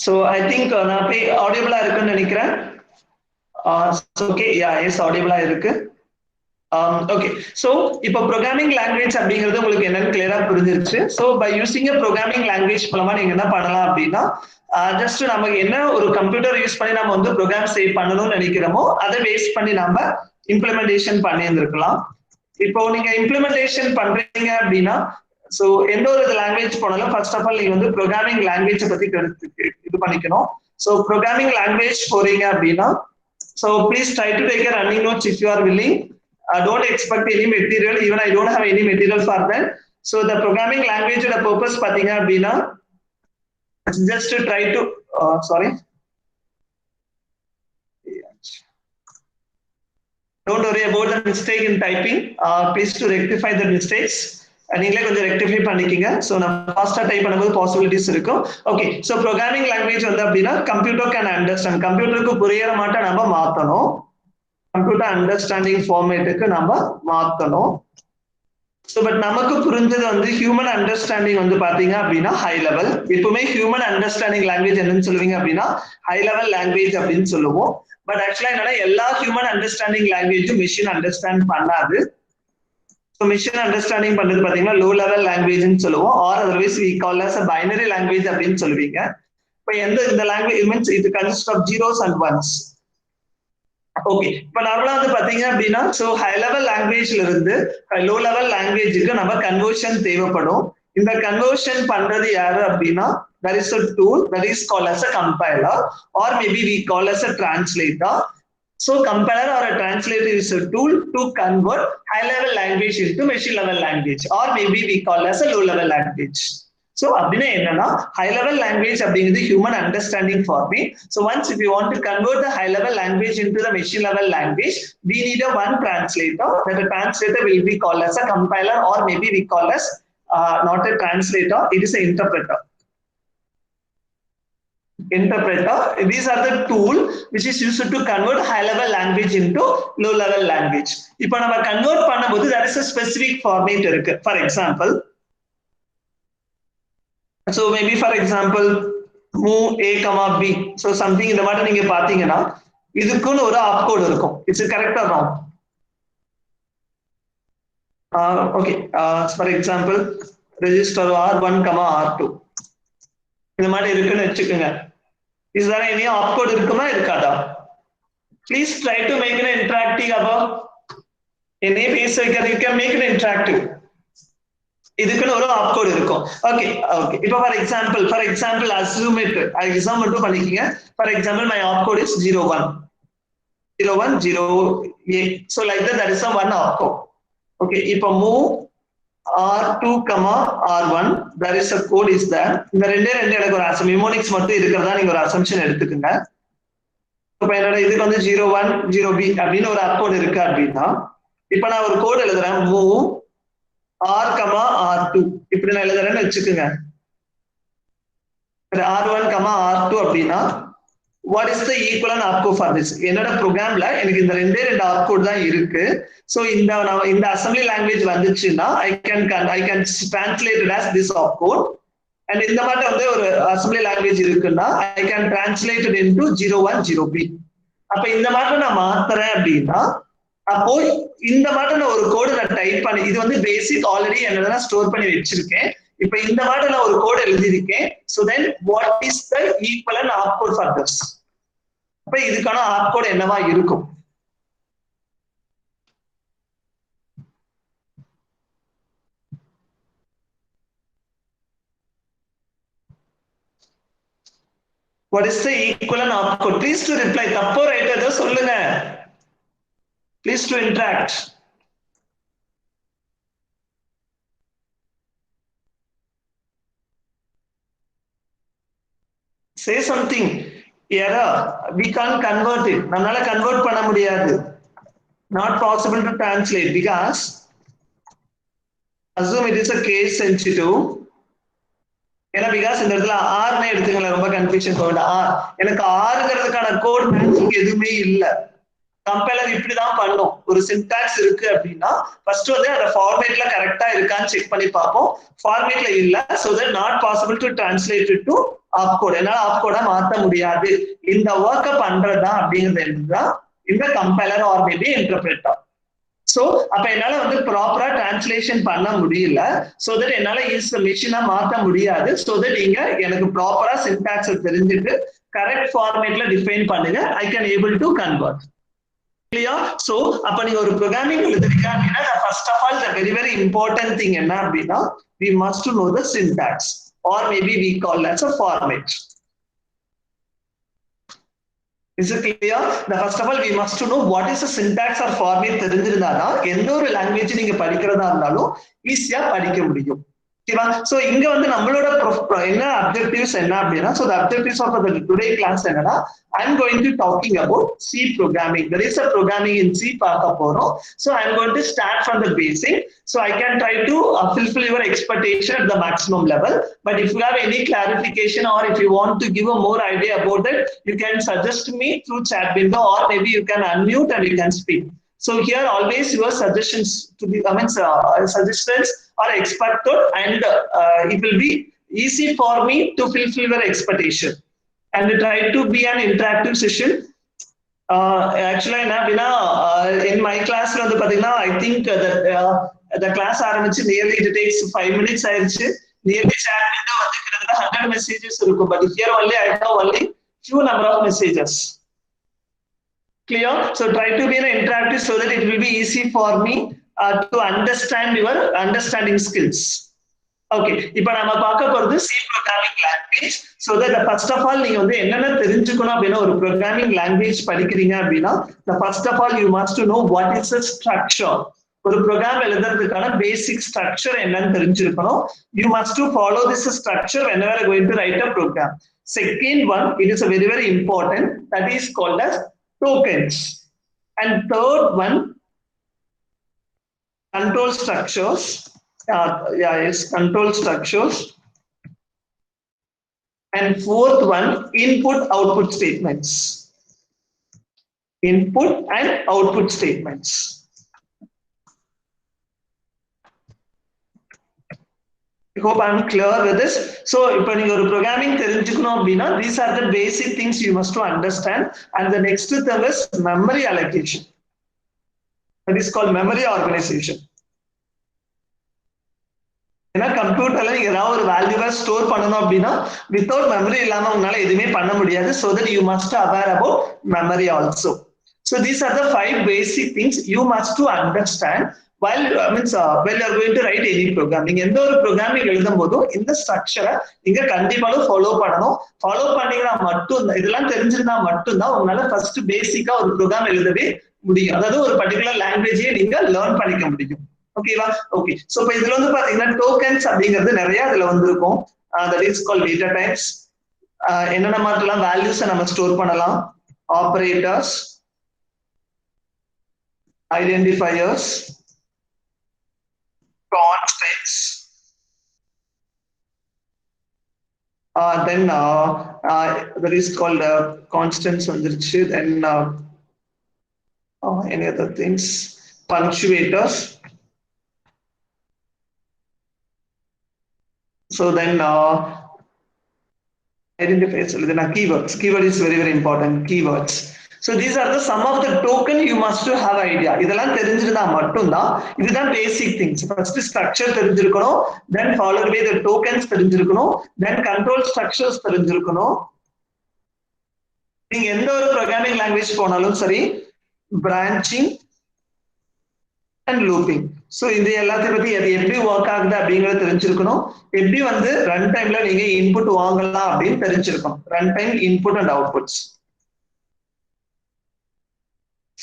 So I think நான் போய் ஆடியபிளா இருக்குன்னு நினைக்கிறேன். Okay, yeah, yes, ஆடியபிளா இருக்கு. Okay, so இப்போ ப்ரோக்ராமிங் லாங்குவேஜ் அப்படிங்கிறது உங்களுக்கு என்னன்னு கிளியரா புரிஞ்சிருச்சு. So by using a programming language மூலமா நீங்க என்ன பண்ணலாம் அப்படின்னா, ஜஸ்ட் நமக்கு என்ன ஒரு கம்ப்யூட்டர் யூஸ் பண்ணி நம்ம வந்து ப்ரோக்ராம் சேவ் பண்ணணும்னு நினைக்கிறோமோ அதை பேஸ் பண்ணி நம்ம இம்ப்ளிமெண்டேஷன் பண்ணியிருந்திருக்கலாம். இப்போ நீங்க இம்ப்ளிமெண்டேஷன் பண்றீங்க அப்படின்னா, ஸோ எந்த ஒரு லாங்குவேஜ் போனாலும் ஃபர்ஸ்ட் ஆஃப் ஆல் நீங்க வந்து ப்ரோக்ராமிங் லாங்குவேஜ் பத்தி இது பண்ணிக்கணும். ஸோ ப்ரோக்ராமிங் லாங்குவேஜ் போறீங்க அப்படின்னா, so please try to take a running notes if you are willing. Don't expect any material, even I don't have any material for that. So the programming language the purpose பாத்தீங்க அப்படின்னா, just to try to sorry, don't worry about the mistake in typing. Please to rectify the mistakes. நீங்களே கொஞ்சம் rectify பண்ணிக்கிங்க. So நம்ம ஃபாஸ்டா type பண்ணும்போது possibilities இருக்கும். Okay, so programming language வந்து அப்படின்னா கம்ப்யூட்டர் கேன் அண்டர்ஸ்டாண்ட், கம்ப்யூட்டருக்கு புரியற மாட்டோம் நம்ம மாத்தணும், கம்ப்யூட்டர் அண்டர்ஸ்டாண்டிங் ஃபார்மேட்டுக்கு நம்ம மாத்தணும். ஸோ பட் நமக்கு புரிஞ்சது வந்து ஹியூமன் அண்டர்ஸ்டாண்டிங் வந்து பாத்தீங்க அப்படின்னா ஹை லெவல். எப்பவுமே ஹியூமன் அண்டர்ஸ்டாண்டிங் லாங்குவேஜ் என்னன்னு சொல்லுவீங்க அப்படின்னா ஹை லெவல் லாங்குவேஜ் அப்படின்னு சொல்லுவோம். பட் ஆக்சுவலா என்னன்னா எல்லா ஹியூமன் அண்டர்ஸ்டாண்டிங் லாங்குவேஜும் மிஷின் அண்டர்ஸ்டாண்ட் பண்ணாது. ஸோ மிஷின் அண்டர்ஸ்டாண்டிங் பண்றது பாத்தீங்கன்னா லோ லெவல் லாங்குவேஜ்னு சொல்லுவோம், or otherwise we call as a binary language அப்படின்னு சொல்லுவீங்க. இப்போ இந்த லாங்குவேஜ் மீன்ஸ் இது consist of zeros and ones. Okay, இப்ப நார்மலா வந்து பாத்தீங்க அப்படின்னா, சோ ஹை லெவல் லாங்குவேஜ்ல இருந்து லோ லெவல் லாங்குவேஜுக்கு நம்ம கன்வர்ஷன் தேவைப்படும். இந்த கன்வர்ஷன் பண்றது யாரு அப்படின்னா, there is a tool that is called as a compiler, or maybe we call as a translator. So compiler or a translator is a tool to convert high level language into machine level language, or maybe we call as a low level language. So அப்படின்னா என்னன்னா high level language அப்படிங்கிறது human understanding format. So once if you want to convert the high level language into the machine level language, we need a one translator. That a translator will be called as a compiler, or maybe we call as not a translator, it is an interpreter. These are the tool which is used to convert high level language into low level language. இப்போ நம்ம convert பண்ணும்போது there is a specific format இருக்கு. For example, so maybe for example move a comma b, so something இந்த மாதிரி நீங்க பாத்தீங்கன்னா இதுக்குன்னு ஒரு ஆப்கோட் இருக்கும். It's correct R wrong? Okay, for example register r1 comma r2 இந்த மாதிரி இருக்குன்னு வச்சுக்கோங்க. Is there any opcode இருக்குமா இருக்காதா? Please try to make it interactive above. Any piece you can make it interactive. இதுக்குன்னு ஒரு opcode இருக்கும். Okay, okay. இப்போ for example assume it. Exam மட்டும் பண்ணிக்கங்க. For example my opcode is 01 0A. So like that is a one opcode. Okay, இப்போ move R2, R1, there is a code is there. இந்த ரெண்டே எனக்கு ஒரு mnemonics மட்டும் இருக்கிறதா நீங்க ஒரு assumption எடுத்துக்கங்க. இப்போ என்னோட இதுக்கு வந்து 01 0B அப்படின்னு ஒரு கோட் இருக்கு அப்படின்னா, இப்போ நான் ஒரு கோட் எழுதுறேன் move R, R2 இப்படி நான் எழுதுறேன்னு வச்சுக்கோங்க. R1, R2 அப்படின்னா what is the equivalent opcode for this? என்னோட ப்ரோக்ராம்ல எனக்கு இந்த ரெண்டு ஆப்கோட் தான் இருக்கு. சோ இந்த அசெம்பிளி லாங்குவேஜ் வந்துச்சுன்னா I can translate it as this opcode, and இந்த மாதிரி வந்து ஒரு அசெம்பிளி லாங்குவேஜ் இருக்குன்னா I can translate it into 01 0B. அப்ப இந்த மாதிரி நான் மாத்துறேன் அப்படின்னா, அப்போ இந்த மாதிரி நான் ஒரு கோடு நான் டைப் பண்ணி, இது வந்து பேசிக் ஆல்ரெடி என்னன்னா ஸ்டோர் பண்ணி வச்சிருக்கேன். இப்ப இந்த மாதிரி நான் ஒரு கோட் எழுதியிருக்கேன். So then what is the equivalent opcode for this? அப்ப இதுக்கான ஆப்கோட் என்னவா இருக்கும்? What is the equivalent opcode? Please to reply. தப்போ ரைட் ஏதோ சொல்லுங்க. Please to interact. Say something. Error. We can't convert it. நம்மளால convert பண்ண முடியாது. Not possible to translate because assume it is a case sensitive. ஏன்னா because இந்த இடத்துல Arne எடுத்துங்களேன், ரொம்ப கன்ஃபியூஷன் போக வேண்டாம். எனக்கு ஆறுங்கிறதுக்கான கோட் மேட்சிங் எதுவுமே இல்லை. கம்பைலர் இப்படிதான் பண்ணும். ஒரு சின்டாக்ஸ் இருக்கு அப்படின்னா ஃபர்ஸ்ட் வந்து அந்த ஃபார்மேட்ல கரெக்டா இருக்கான்னு செக் பண்ணி பார்ப்போம். ஃபார்மேட்ல இல்ல, so that not possible to translate it to opcode. என்னால ஆப்கோட மாத்த முடியாது. இந்த ஒர்க்க பண்றதா அப்படிங்கிறது இந்த compiler or maybe interpreter. So அப்ப என்னால வந்து ப்ராப்பரா டிரான்ஸ்லேஷன் பண்ண முடியல. சோ தட் என்னால மிஷினா மாத்த முடியாது. சோ தட் நீங்க எனக்கு ப்ராப்பரா சின்டாக்ஸ் தெரிஞ்சுட்டு கரெக்ட் ஃபார்மேட்ல டிஃபைன் பண்ணுங்க. I can able to convert. Clear? So அப்ப நீங்க ஒரு ப்ரோக்ராமிங் எழுதுறீங்க அப்படின்னா first of all the very very important thing என்ன அப்படின்னா we must to know the syntax or maybe we call that a format. Is it clear? The first of all we must to know what is the syntax or format தெரிஞ்சிருந்தாதான் எந்த ஒரு language நீங்க படிக்கிறதா இருந்தாலும் ஈஸியா படிக்க முடியும். ஓகேவா? So இங்க வந்து நம்மளோட என்ன அப்ஜெக்டிவ்ஸ் என்ன அப்படின்னா so the objectives of the today class என்னன்னா I'm going to talking about C programming. There is a programming in C பார்க்க போறோம். So I'm going to start from the basic. So I can try to fulfill your expectation at the maximum level. But if you have any clarification or if you want to give a more idea about that, you can suggest me through chat window or maybe you can unmute and you can speak. So here always your suggestions to be, suggestions are expected and it will be easy for me to fulfill your expectation and try to be an interactive session. Actually in my class வந்து பாத்தீங்கன்னா I think the class ஆரம்பிச்சு nearly it takes 5 minutes ஆயிருச்சு. Nearly chat window வந்து கிட்டத்தட்ட 100 messages இருக்கும். But here only I have only few number of messages. Clear? So try to be an interactive so that it will be easy for me to understand your understanding skills. Okay, இப்போ நம்ம பார்க்க போறது C programming language. So that first of all நீங்க வந்து என்னென்ன தெரிஞ்சுக்கணும் அப்படின்னா ஒரு programming language படிக்கிறீங்க அப்படின்னா the first of all you must to know what is the structure. ஒரு ப்ரோக்ராம் எழுதுறதுக்கான பேசிக் ஸ்ட்ரக்சர் என்னன்னு தெரிஞ்சிருக்கணும். You must to follow this structure whenever you are going to write a program. Second one, it is a very very important, that is called as tokens. And third one, control structures. Control structures. And fourth one, input output statements. Input and output statements. I hope I'm clear with this. So if you are programming தெரிஞ்சுக்கணும் அப்படின்னா these are the basic things you must to understand. And the next thing is memory allocation. That is called memory organization. ஏன்னா கம்ப்யூட்டர்ல நீங்க ஏதாவது ஒரு வேல்யூவை store பண்ணணும் அப்படின்னா வித்தவுட் மெமரி இல்லாம உங்களால எதுவுமே பண்ண முடியாது. So that you must aware about memory also. So these are the 5 basic things you must to understand while when you are going to write any program. நீங்க எந்த ஒரு ப்ரோக்ராமிங் எழுதும் போதும் இந்த ஸ்ட்ரக்சரை நீங்க கண்டிப்பாக ஃபாலோ பண்ணணும். ஃபாலோ பண்ணீங்கன்னா மட்டும் இதெல்லாம் தெரிஞ்சிருந்தா மட்டும்தான் உங்களால ஃபர்ஸ்ட் பேசிக்கா ஒரு ப்ரோக்ராம் எழுதவே முடியும். அதாவது ஒரு பர்டிகுலர் லாங்குவேஜே நீங்க லேர்ன் பண்ணிக்க முடியும். ஓகேவா? ஓகே. சோ இப்போ இதுல வந்து பாத்தீங்கன்னா டோக்கன்ஸ் அப்படிங்கிறது நிறைய இதுல வந்திருக்கும். that is called data types. என்னென்ன மாதிரிலாம் வேல்யூஸை நம்ம ஸ்டோர் பண்ணலாம், operators, identifiers, constants, then that is called constants வந்துருச்சு. Then any other things, punctuators. So then identifiers, then keywords. Keyword is very very important. Keywords. So these are the some of the token you must to have idea. இதெல்லாம் தெரிஞ்சிருந்தா மட்டும்தான் இதுதான் basic things. First structure தெரிஞ்சிருக்கணும், then followed by the tokens தெரிஞ்சிருக்கணும், then control structures தெரிஞ்சிருக்கணும். நீங்க எந்த ஒரு ப்ரோக்ராமிங் லாங்குவேஜ் போனாலும் சரி, branching and looping. So இந்த எல்லாத்தையும் பத்தி அது எப்படி ஒர்க் ஆகுது அப்படிங்கறது தெரிஞ்சிருக்கணும். எப்படி வந்து ரன் டைம்ல நீங்க இன்புட் வாங்கலாம் அப்படின்னு தெரிஞ்சிருக்கணும். Run time input and outputs.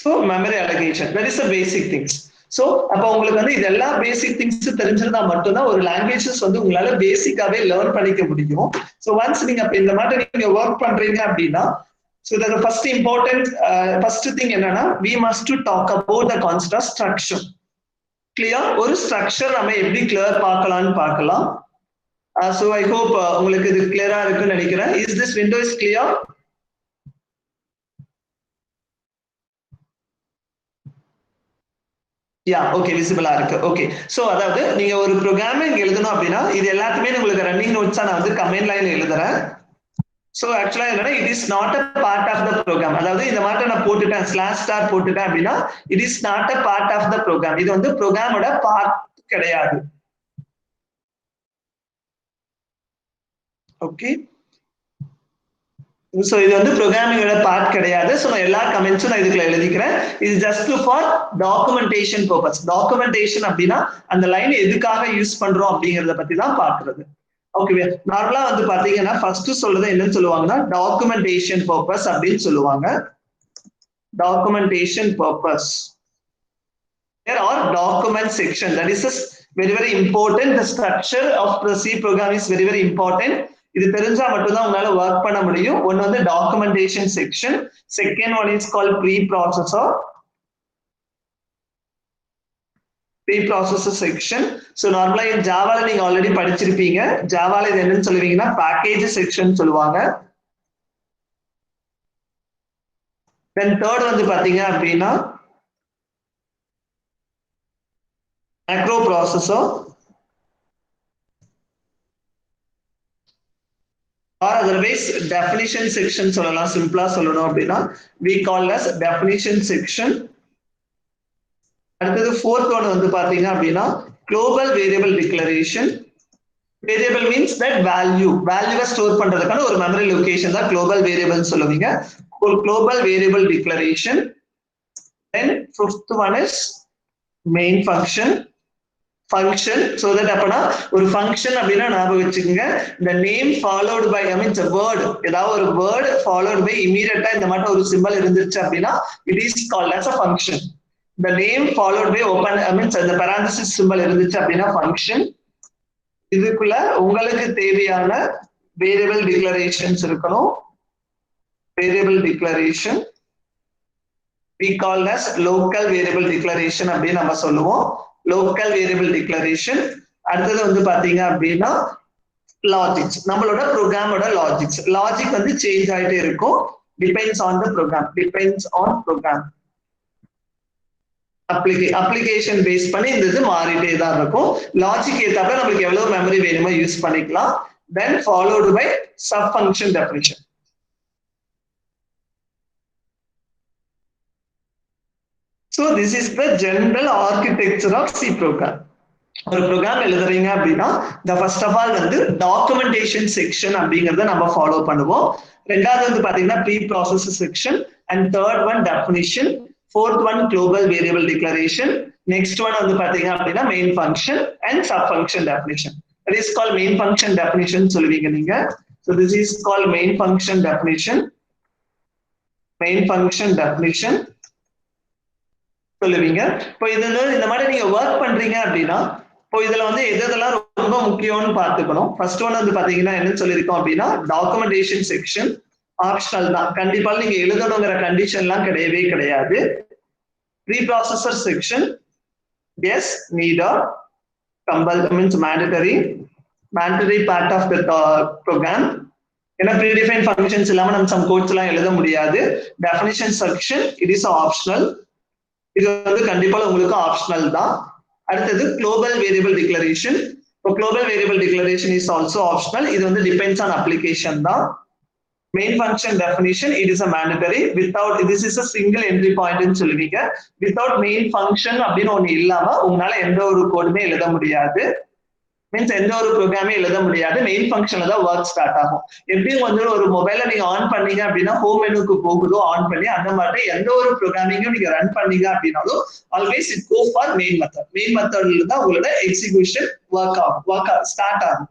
So memory allocation, that is the basic things. So அப்ப உங்களுக்கு வந்து இதெல்லாம் பேசிக் திங்ஸ் தெரிஞ்சிருந்தா மட்டும்தான் ஒரு லாங்குவேஜஸ் வந்து உங்களால பேசிக்காவே லேர்ன் பண்ணிக்க முடியும். So once நீங்க இந்த மாதிரி நீங்க ஒர்க் பண்றீங்க அப்படின்னா so the first important first thing என்னன்னா we must to talk about the concept of structure. Clear? ஒரு ஸ்ட்ரக்சர் நம்ம எப்படி கிளியர் பார்க்கலாம்னு பார்க்கலாம். So I hope உங்களுக்கு இது கிளியரா இருக்குன்னு நினைக்கிறேன். Is this window is clear? Yeah, okay, visible ஆ இருக்கு. Okay. So அதாவது நீங்க ஒரு ப்ரோக்ராமிங் எழுதணும் அப்படின்னா இது எல்லாத்தையுமே உங்களுக்கு ரன்னிங் நோட்ஸா நான் வந்து கமெண்ட் லைன்ல எழுதுறேன். So actually it is not a part of the program. அதாவது இந்த மாதிரி நான் போட்டுட்டேன் /star போட்டுட்டேன் அப்படின்னா it is not a part of the program. இது வந்து ப்ரோக்ராமோட பார்ட் கிடையாது. ஓகே, சோ இது வந்து ப்ரோகிராமிங்கோட பார்ட் கிடையாது. சோ நான் எல்லா கமெண்ட்ஸும் நான் இதுக்குள்ள எழுதிக்கிறேன். இது just for documentation purpose. Documentation அப்படின்னா அந்த லைன் எதுக்காக யூஸ் பண்றோம் அப்படிங்கறத பத்தி தான் பாக்குறது. ஓகே, நார்மலா வந்து பாத்தீங்கன்னா ஃபர்ஸ்ட் சொல்றது என்னன்னு சொல்லுவாங்கன்னா டாக்குமெண்டேஷன் பர்பஸ் அப்படின்னு சொல்லுவாங்க. Documentation purpose or document section, that is very important. The structure of the C program is very important. இது தெரிஞ்சா மட்டும் தான் உங்களால வர்க் பண்ண முடியும். ஒன்னு வந்து documentation section, second one is called preprocessor section. So நார்மலா இந்த ஜாவால நீங்க ஆல்ரெடி படிச்சிருப்பீங்க. ஜாவால இது என்னன்னு சொல்லுவீங்கன்னா பேக்கேஜ் செக்ஷன் சொல்லுவாங்க. தென் தேர்ட் வந்து பாத்தீங்க அப்படின்னா macro processor or otherwise definition section சொல்லலாம். சிம்பிளா சொல்லணும் அப்படின்னா we call as definition section. அடுத்தது ஃபோர்த் ஒன் வந்து பாத்தீங்க அப்படின்னா global variable declaration. Variable means that வேல்யூவை ஸ்டோர் பண்றதுக்கான ஒரு மெமரி லொகேஷன் தான் global variable சொல்லுவீங்க. global variable declaration. Then fifth one is main function. So that அப்பனா ஒரு ஃபங்க்ஷன் அப்படின்னா ஞாபகம் வச்சுக்கோங்க, the name followed by a word, ஏதாவது ஒரு word followed by immediate இந்த மாதிரி ஒரு சிம்பல் இருந்துச்சு அப்படின்னா it is called as a function. The name followed by open the parenthesis symbol இருந்துச்சு அப்படின்னா function. இதுக்குள்ள உங்களுக்கு தேவையான வேரியபிள் டிக்ளரேஷன்ஸ் இருக்கணும். Variable declaration we call as local variable declaration அப்படின்னு நம்ம சொல்லுவோம். local variable declaration. அடுத்தது வந்து பாத்தீங்க அப்படின்னா லாஜிக்ஸ், நம்மளோட ப்ரோக்ராமோட லாஜிக் வந்து சேஞ்ச் ஆயிட்டே இருக்கும். Depends on the program. Application base பண்ணி இந்த இது மாறிட்டே தான் இருக்கும். லாஜிக் ஏத்தாப்புல நம்மளுக்கு எவ்வளவு மெமரி வேணுமோ யூஸ் பண்ணிக்கலாம். Then followed by sub function definition. So this is the general architecture of C program. ஒரு ப்ரோக்ராம் எழுதுறீங்க அப்படின்னா the first of all வந்து டாக்குமெண்டேஷன் செக்ஷன் அப்படிங்கறத நம்ம ஃபாலோ பண்ணுவோம். ரெண்டாவது வந்து பாத்தீங்கன்னா preprocessor section, and third one definition, fourth one global variable declaration, next one வந்து பாத்தீங்க அப்படின்னா main function and sub function definition. That is called main function definition சொல்லுவீங்க நீங்க. So this is called main function definition. சொல்லுவீங்க. இப்போ இதுல இந்த மாதிரி நீங்க ஒர்க் பண்றீங்க அப்படின்னா இப்போ இதுல வந்து எதெல்லாம் ரொம்ப முக்கியம்னு பார்த்துக்கணும். ஃபர்ஸ்ட் ஒன் வந்து பாத்தீங்கன்னா என்ன சொல்லியிருக்கோம் அப்படின்னா டாக்குமெண்டேஷன் செக்ஷன் ஆப்ஷனல் தான், கண்டிப்பா நீங்க எழுதணுங்கிற கண்டிஷன்லாம் கிடையவே கிடையாது. Preprocessor section is needed means mandatory part of the program. ஏன்னா ப்ரீடிஃபைன் ஃபங்க்ஷன்ஸ் இல்லாம நம்ம சம் கோட்ஸ் எல்லாம் எழுத முடியாது. Definition section it is optional, இது வந்து கண்டிப்பா உங்களுக்கு ஆப்ஷனல் தான். அடுத்தது global variable declaration. Global variable declaration is also optional, இது வந்து டிபெண்ட்ஸ் ஆன் அப்ளிகேஷன் தான். Main function definition it is a mandatory. without this is a single entry point ன்னு சொல்லுவீங்க. without மெயின் ஃபங்க்ஷன் அப்படின்னு ஒண்ணு இல்லாம உங்களால எந்த ஒரு கோடுமே எழுத முடியாது. மீன்ஸ் எந்த ஒரு ப்ரோக்ராமே எழுத முடியாது. மெயின் ஃபங்க்ஷன்ல தான் ஒர்க் ஸ்டார்ட் ஆகும். எப்படியும் வந்து ஒரு மொபைல நீங்க ஆன் பண்ணீங்க அப்படின்னா ஹோம் மெனுக்கு போகுதோ ஆன் பண்ணி அந்த மாதிரி எந்த ஒரு ப்ரோக்ராமிங்கும் நீங்க ரன் பண்ணீங்க அப்படின்னாலும் always it go for main method. Main மெத்தட்ல தான் உங்களோட எக்ஸிகியூஷன் ஸ்டார்ட் ஆகும்.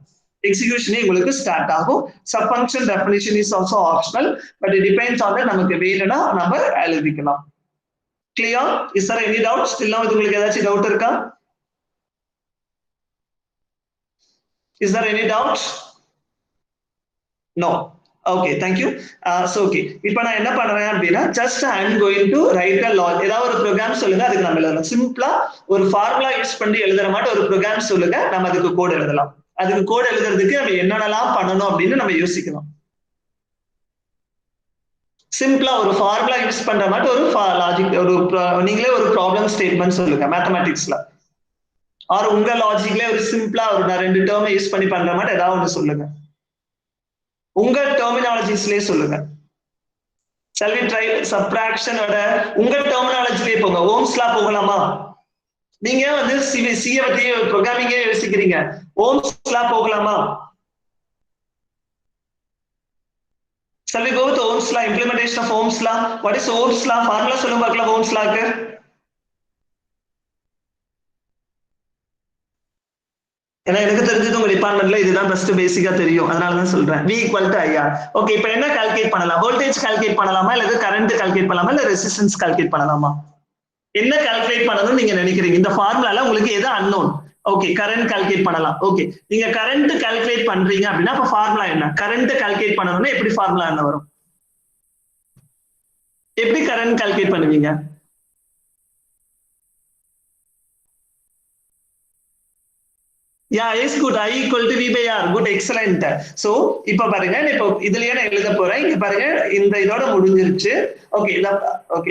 எக்ஸிகியூஷனே உங்களுக்கு ஸ்டார்ட் ஆகும். Sub function definition is also optional, but it depends on நமக்கு வேணும்னா நம்ம எழுதிக்கலாம். Clear? Is there any doubt? Still now உங்களுக்கு ஏதாச்சும் டவுட் இருக்கா? Is there any doubt? No. Okay, thank you. So okay, இப்போ நான் என்ன பண்றேன் அப்படின்னா just I am going to write a log. ஏதாவது ஒரு ப்ரோக்ராம் சொல்லுங்க, அதுக்கு நம்ம எழுதலாம். சிம்பிளா ஒரு ஃபார்முலா யூஸ் பண்ணி எழுதுற மாதிரி ஒரு ப்ரோக்ராம் சொல்லுங்க, நம்ம அதுக்கு கோட் எழுதலாம். அதுக்கு கோட் எழுதுறதுக்கு நம்ம என்னென்னலாம் பண்ணணும் அப்படின்னு நம்ம யோசிக்கலாம். சிம்பிளா ஒரு ஃபார்முலா யூஸ் பண்ற மாதிரி ஒரு லாஜிக், ஒரு நீங்களே ஒரு ப்ராப்ளம் ஸ்டேட்மெண்ட் சொல்லுங்க மேத்தமேட்டிக்ஸ்ல. ஆர் உங்க லாஜிக்ல ஒரு சிம்பிளா ஒரு நான் 2 டேர்மை யூஸ் பண்ணி பண்ற மாதிரி ஏதாவது ஒன்று சொல்லுங்க. உங்க டெர்மினாலஜிஸ்லயே சொல்லுங்க. Shall we try subtraction ஓட உங்க டெர்மினாலஜிலே போங்க. ஓம்ஸ் லா போகலாமா? நீங்க வந்து சிஏ பத்தி ப்ரோகிராமிங்கே யோசிக்கிறீங்க. ஓம்ஸ் லா போகலாமா? Shall we go with Ohm's law, implementation of Ohm's law? What is Ohm's law? Formula சொல்லுங்க பார்க்கலாம் Ohm's lawக்கு. ஏன்னா எனக்கு தெரிஞ்சது உங்க டிபார்ட்மெண்ட்ல இதுதான் ஃபர்ஸ்ட் பேசிக்கா தெரியும், அதனால தான் சொல்றேன். V equal to IR. Okay, இப்போ என்ன கால்குலேட் பண்ணலாம்? வோல்டேஜ் கால்குலேட் பண்ணலாமா இல்ல கரண்ட் கால்குலேட் பண்ணலாமா இல்ல ரெசிஸ்டன்ஸ் கால்குலேட் பண்ணலாமா? என்ன கால்குலேட் பண்ணணும்னு நீங்க நினைக்கிறீங்க? இந்த ஃபார்முலால உங்களுக்கு எது அன்னோன்? ஓகே, கரண்ட் கால்குலேட் பண்ணலாம். ஓகே, நீங்க கரண்ட் கால்குலேட் பண்றீங்க அப்படின்னா அப்ப ஃபார்முலா என்ன? கரண்ட் கால்குலேட் பண்ணணும்னா எப்படி ஃபார்முலா என்ன வரும்? எப்படி கரண்ட் கால்குலேட் பண்ணுவீங்க? Yeah, is good. I equal to V by R. Good, excellent. So, இப்ப பாருங்க, இப்போ இதுலயே நான் எழுத போறேன். இங்க பாருங்க, இந்த இதோட முடிஞ்சிருச்சு. ஓகே,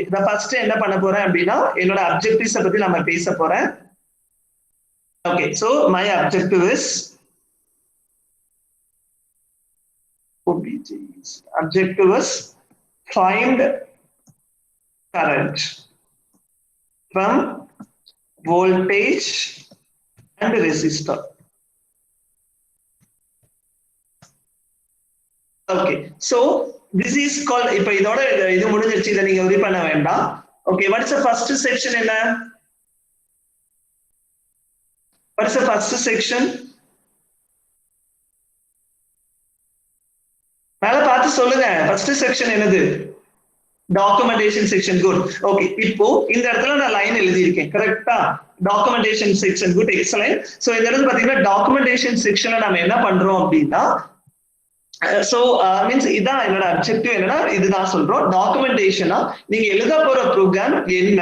இத ஃபர்ஸ்ட் என்ன பண்ண போறேன் அப்படின்னா என்னோட அப்ஜெக்டிவ்ஸ் பத்தி நம்ம பேச போறேன். Okay, so my objective is find current from voltage and resistor. Okay, so this is called, இப்ப இதோட இது முடிஞ்சிருச்சு, இதை நீங்க worry பண்ண வேண்டாம். Okay, what is the first section? என்ன? What is the first section? மேல பார்த்து சொல்லுங்க. ஃபர்ஸ்ட் செக்ஷன் என்னது? Documentation section. குட். ஓகே, இப்போ இந்த இடத்துல நான் லைன் எழுதி இருக்கேன், கரெக்ட்டா? Documentation section. Good, excellent. So இந்த இடத்துல பாத்தீங்கன்னா டாக்குமெண்டேஷன் செக்ஷன்ல நம்ம என்ன பண்றோம் அப்படின்னா, சோ மீன்ஸ் இதான் என்னோட அப்ஜெக்டிவ். என்னன்னா இதுதான் சொல்றோம், டாக்குமெண்டேஷனா நீங்க எழுத போற ப்ரோக்ராம் என்ன,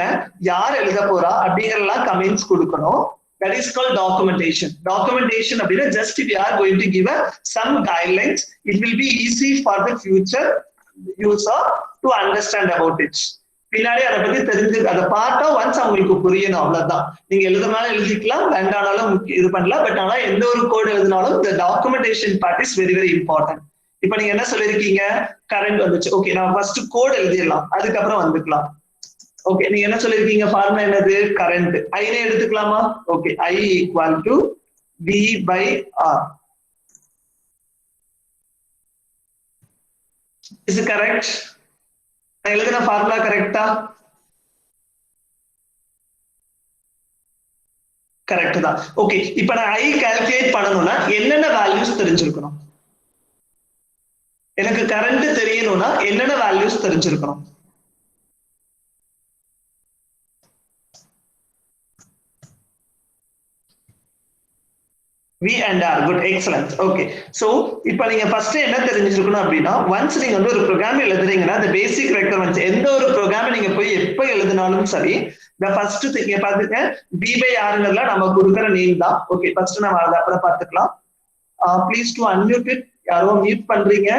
யார் எழுத போறா அப்படிங்கறதெல்லாம் கமெண்ட்ஸ் கொடுக்கணும். That is called documentation. Documentation அப்படின்னா just if you are going to give some guidelines, it will be easy for the future user to understand about it. பின்னாடி அதை பத்தி தெரிஞ்சு அதை பார்த்தா ஒன்ஸ் அவங்களுக்கு புரியணும், அவ்வளவுதான். நீங்க எழுதுனாலும் எழுதிக்கலாம், வேண்டானாலும் இது பண்ணலாம். பட் ஆனா எந்த ஒரு கோட் எழுதினாலும் the documentation part is very very important. இப்ப நீங்க என்ன சொல்லிருக்கீங்க? கரண்ட் வந்துச்சு. ஓகே, நம்ம ஃபர்ஸ்ட் கோட் எழுதிடலாம், அதுக்கப்புறம் வந்துக்கலாம். ஓகே, நீங்க என்ன சொல்லிருக்கீங்க? ஃபார்முலா என்னது? கரண்ட். ஐனே எடுத்துக்கலாமா? Okay, I equal to V by R. Is it correct? நான் எழுதின ஃபார்முலா கரெக்டா? கரெக்ட் தான். ஓகே, இப்ப நான் I கால்குலேட் பண்ணணும்னா என்னென்ன வேல்யூஸ் தெரிஞ்சிருக்கணும்? எனக்கு கரண்ட் தெரியணும்னா என்னென்ன வேல்யூஸ் தெரிஞ்சிருக்கணும்? V and R. Good, excellent. Okay, so இப்போ நீங்க ஃபர்ஸ்ட் என்ன தெரிஞ்சிருக்கணும் அப்படின்னா, once நீங்க வந்து ஒரு ப்ரோக்ராம் எழுதுறீங்கன்னா the basic requirements, எந்த ஒரு ப்ரோக்ராம் நீங்க போய் எப்ப எழுதினாலும் சரி, the first thing பாத்துங்க, V by Rங்கறதுல நம்ம கொடுக்கிற நேம் தான். ஓகே, ஃபர்ஸ்ட் நம்ம அத அப்புறம் பார்த்துக்கலாம். Please to unmute it. யாரோ மியூட் பண்றீங்க.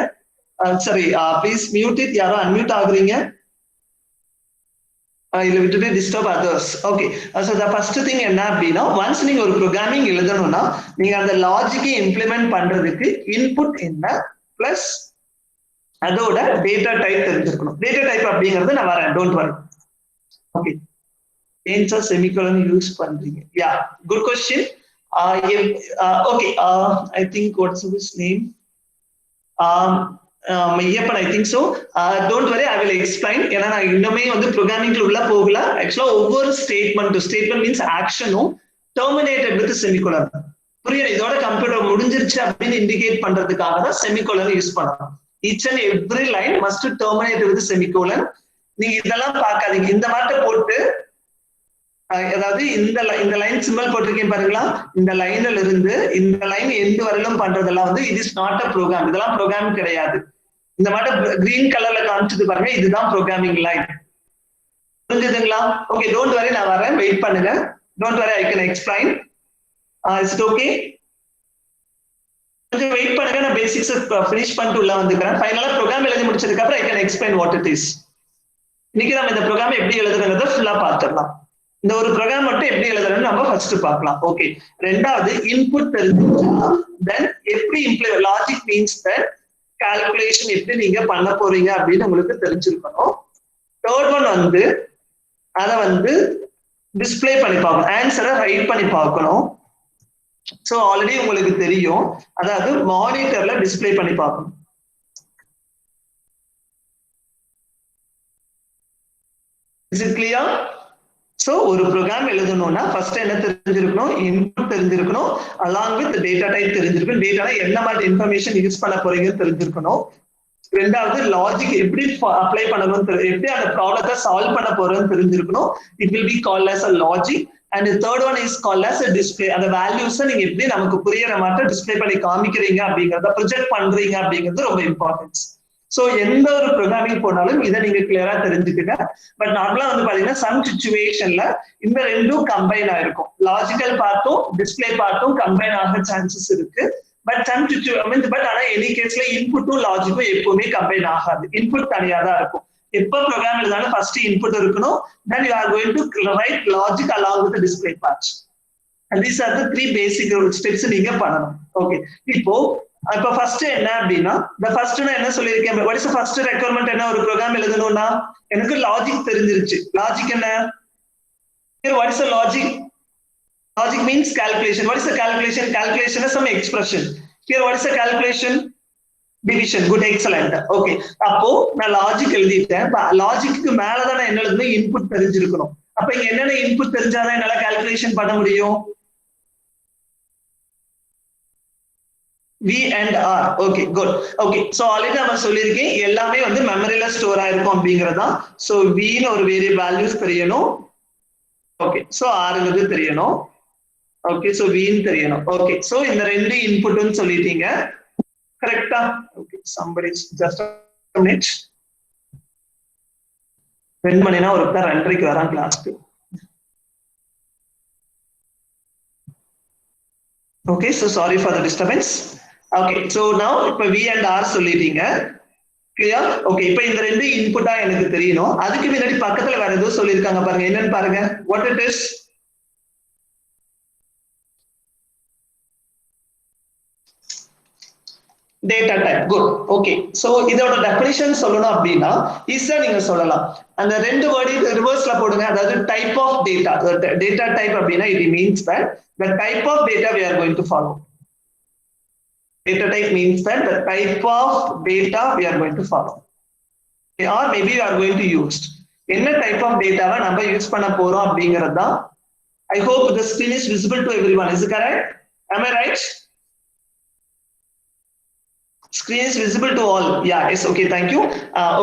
சரி, ப்ளீஸ் மியூட் இட். யாரோ அன்மியூட் ஆகுறீங்க. இதுல விட்டுட்டு disturb others. Okay, so the first thing என்ன அப்படின்னா, ஒன்ஸ் நீங்க ஒரு ப்ரோக்ராமிங் எழுதணும்னா நீங்க அந்த லாஜிக்கை இம்ப்ளிமெண்ட் பண்றதுக்கு இன்புட் என்ன பிளஸ் அதோட டேட்டா டைப் தெரிஞ்சிருக்கணும். டேட்டா டைப் அப்படிங்கிறது நான் வரேன், don't worry. Okay, ஏன்சா semicolon use பண்றீங்க? Yeah, good question. Okay, I think what's his name? Maiyappan, I think so. Don't worry, I will explain. ஏன்னா நான் இன்னுமே வந்து ப்ரோக்ராமிங்ல உள்ள போகல. ஆக்சுவலா ஒவ்வொரு ஸ்டேட்மெண்ட் மீன்ஸ் ஆக்ஷனும் டெர்மினேட்டட் வித் செமிகோலன். புரியுது? இதோட கம்ப்யூட்டர் முடிஞ்சிருச்சு அப்படின்னு இண்டிகேட் பண்றதுக்காக தான் செமிகோலன் யூஸ் பண்ணலாம். Each and every line must terminate with semicolon. நீங்க இதெல்லாம் பார்க்காதீங்க. இந்த மாட்ட போட்டு, அதாவது இந்த லைன் சிம்பிள் போட்டிருக்கேன் பாருங்களா, இந்த லைன்ல இருந்து இந்த லைன் எண்டு வரலும் பண்றதெல்லாம் வந்து it is not a program. இதெல்லாம் ப்ரோக்ராம் கிடையாது. இந்த மாதிரி கிரீன் கலர்ல காமிச்சது பாருங்க, இதுதான் ப்ரோக்ராமிங் லைன். புரிஞ்சுதுங்களா? ஓகே, டோன்ட் வரி, நான் வரேன், வெயிட் பண்ணுங்க. Don't worry, I can explain. Is it okay? கொஞ்சம் வெயிட் பண்ணுங்க, நான் பேசிக்ஸ் ஃபினிஷ் பண்ணிட்டு உள்ள வந்துக்கிறேன். ஃபைனலா ப்ரோக்ராம் எழுதி முடிச்சதுக்கு அப்புறம் ஐ can explain what it is. இன்னைக்கு நம்ம இந்த ப்ரோக்ராம் எப்படி எழுதுறத ஃபுல்லா பார்த்துடலாம். இந்த ஒரு ப்ரோக்ராம் மட்டும் எப்படி எழுதுறதுன்னு நம்ம ஃபர்ஸ்ட் பார்க்கலாம். ஓகே, ரெண்டாவது இன்புட் தெரிஞ்சுச்சா, தென் எப்படி லாஜிக் மீன்ஸ் தட் கால்குலேஷன் எப்படி நீங்க பண்ண போறீங்க அப்படின்னு உங்களுக்கு தெரிஞ்சிருக்கணும். தேர்ட் ஒன் வந்து அதை வந்து டிஸ்பிளே பண்ணி பார்க்கணும், ஆன்சரை ரைட் பண்ணி பார்க்கணும். சோ ஆல்ரெடி உங்களுக்கு தெரியும், அதாவது மானிட்டர்ல டிஸ்பிளே பண்ணி பார்க்கணும். Is it clear? சோ ஒரு ப்ரோக்ராம் எழுதணும்னா ஃபர்ஸ்ட் என்ன தெரிஞ்சிருக்கணும், இன்புட் தெரிஞ்சிருக்கணும், அலாங் வித் டேட்டா டைப் தெரிஞ்சிருக்கணும், டேட்டால என்ன மாதிரி இன்ஃபர்மேஷன் யூஸ் பண்ண போறீங்கன்னு தெரிஞ்சிருக்கணும். ரெண்டாவது லாஜிக் எப்படி அப்ளை பண்ணணும், எப்படி அந்த ப்ராப்ளத்தை சால்வ் பண்ண போறோம்னு தெரிஞ்சிருக்கணும். It will be called as a logic. And the third one is called as a display. அந்த வேல்யூஸை நீங்க எப்படி நமக்கு புரியுற மாதிரி டிஸ்பிளே பண்ணி காமிக்கிறீங்க அப்படிங்கறத ப்ரொஜெக்ட் பண்றீங்க அப்படிங்கிறது ரொம்ப இம்பார்ட்டன்ஸ். சோ எந்த ஒரு ப்ரோக்ராமிங் போனாலும் இதை நீங்க கிளியரா தெரிஞ்சுக்கிட்ட. பட் நார்மலா வந்து பாத்தீங்கன்னா சம் சிச்சுவேஷன்ல இந்த ரெண்டும் கம்பைன் ஆயிருக்கும், லாஜிக்கல் பார்ட்டும் டிஸ்பிளே பார்ட்டும் கம்பைன் ஆக சான்சஸ் இருக்கு. பட் சம் பட் ஆனா எனி கேஸ்ல இன்புட்டும் லாஜிக்கும் எப்பவுமே கம்பைன் ஆகாது, இன்புட் தனியா தான் இருக்கும். எப்ப ப்ரோக்ராம் எழுதாலும் ஃபர்ஸ்ட் இன்புட் இருக்கணும், then you are going to write logic along with the display parts. And these are the three basic steps நீங்க பண்ணணும். ஓகே, இப்போ ஃபர்ஸ்ட் என்ன அப்படின்னா, the first நான் என்ன சொல்லியிருக்கேன், what is the first requirement என்ன ஒரு ப்ரோக்ராம் எழுதணும்னா, எனக்கு லாஜிக் தெரிஞ்சிருச்சு. லாஜிக் என்ன? Here what is the logic? Logic means calculation. What is the calculation? Calculation is some expression. Here what is the calculation? Division. Good, excellent. Okay, அப்போ நான் logic எழுதிட்டேன். Logic மேலதான் நான் என்ன எழுதணும், இன்புட் தெரிஞ்சிருக்கணும். அப்ப இங்க என்னென்ன இன்புட் தெரிஞ்சாதான் என்னால கால்குலேஷன் பண்ண முடியும்? V and R. Okay, good. Okay, so already நான் சொல்லியிருக்கேன், எல்லாமே வந்து மெமரியில ஸ்டோர் ஆயிருக்கும் அப்படிங்கறதா. சோ V ன்னு ஒரு வேரிய வேல்யூஸ் தெரியணும். ஓகே, சோ R தெரியணும். ஓகே, சோ V ன்னு தெரியணும். ஓகே, சோ இந்த ரெண்டு இன்புட்னு சொல்லிட்டீங்க, கரெக்டா? Okay, somebody just a minute. 2 மணினா ஒருத்தர் 2:30க்கு வரான் கிளாஸ்க்கு. Okay, so sorry for the disturbance. Okay, so now இப்ப V and R சொல்லிட்டீங்க, clear? Okay, இப்ப இந்த ரெண்டு இன்புட்டா எனக்கு தெரியணும். அதுக்கு முன்னாடி பக்கத்துல வேற ஏதோ சொல்லிருக்காங்க பாருங்க, என்னன்னு பாருங்க. What it is? Data type. Good. Okay, so இதோட டெஃபினிஷன் சொல்லணும் அப்படின்னா ஈஸியா நீங்க சொல்லலாம். அந்த ரெண்டு வேர்ட் ரிவர்ஸ்ல போடுங்க. அதாவது type of data, data type அப்படின்னா it means that the type of data we are going to follow. Data type means that the type of data we are going to follow. Okay, or maybe we are going to use. என்ன type of டேட்டாவை நம்ம use பண்ண போறோம் அப்படிங்கிறது தான். I hope the screen is visible to everyone. Is it correct? Am I right? Screen is visible to all. Yeah, yes, okay, thank you.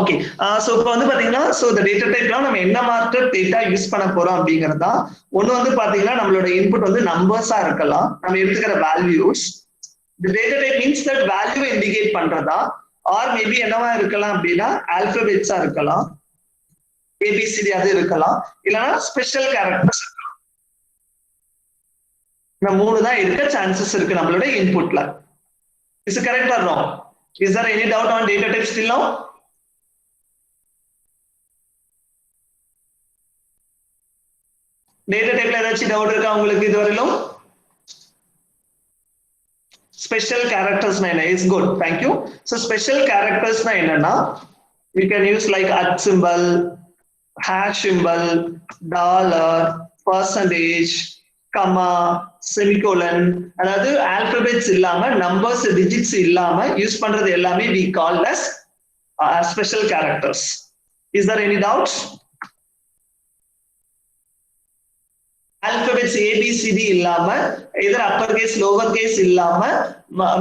Okay, so இப்போ வந்து பாத்தீங்கன்னா, so the data typeலாம் நம்ம என்ன மாதிரி டேட்டா யூஸ் பண்ண போறோம் அப்படிங்கறதா. ஒன்னு வந்து பாத்தீங்கன்னா நம்மளோட இன்புட் வந்து நம்பர்ஸா இருக்கலாம், நம்ம எடுத்துக்கிற values. The data type means that value indicate பண்றதா, or maybe என்னவா இருக்கலாம் அப்படின்னா ஆல்பபெட்ஸா இருக்கலாம், ABCD அது இருக்கலாம், இல்லனா ஸ்பெஷல் கேரக்டர்ஸ் இருக்கலாம். இந்த மூணு தான் இருக்க சான்சஸ் இருக்கு நம்மளோட இன்புட்ல. Is it correct or wrong? Is there any doubt on data type still now? Data type la edachi doubt irukka ungalku iduvarailum? Special characters na enna? Is good, thank you. So special characters na enna na, we can use like @ symbol, hash symbol, dollar, percentage, comma, semicolon, அதாவது alphabets இல்லாம numbers digits இல்லாம use பண்றது எல்லாமே we call as special characters. Is there any doubts? Alphabets ABCD இல்லாம either upper case lower case இல்லாம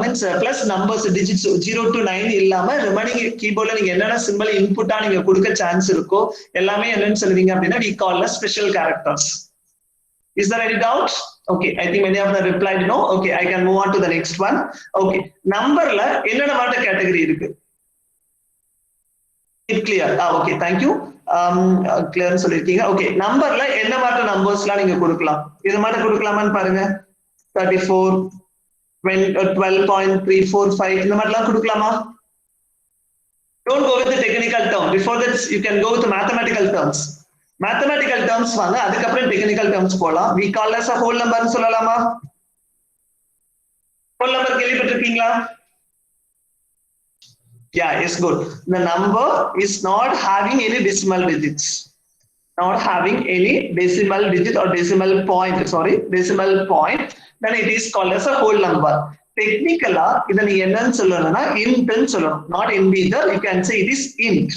means plus numbers digits 0 to 9 இல்லாம remaining keyboardல நீங்க என்னென்ன சிம்பல் இன்புட்டா நீங்க கொடுக்க சான்ஸ் இருக்கோ எல்லாமே என்னன்னு சொல்லுவீங்க அப்படின்னா we call as special characters. Is there any doubts? Okay, I think many of them replied no. Okay, I can move on to the next one. Okay, numberல என்னென்ன மாட்ட கேட்டகரி இருக்கு? It clear? Okay, thank you. Clear சொல்லிருக்கீங்க. Okay, numberல என்ன மாட்ட நம்பர்ஸ்லாம் நீங்க கொடுக்கலாம்? இது மாட்ட கொடுக்கலாமான்னு பாருங்க. 34, 12.345 இந்த மாட்டலாம் கொடுக்கலாமா? Don't go with the technical term. Before that, you can go with the mathematical terms. Mathematical terms வாங்க, அதுக்கப்புறம் டெக்னிக்கல் டெர்ம்ஸ் போலாம். we call as a whole number னு சொல்லலாமா? whole number கேள்விப்பட்டிருக்கீங்களா? Yeah, it's good. The number is not having any decimal digits. Not having any decimal digit or decimal point, sorry, decimal point, then it is called as a whole number. Technically, இதை நீ என்னன்னு சொல்லணும்னா intன்னு சொல்லணும். Not integer, you can say it is int.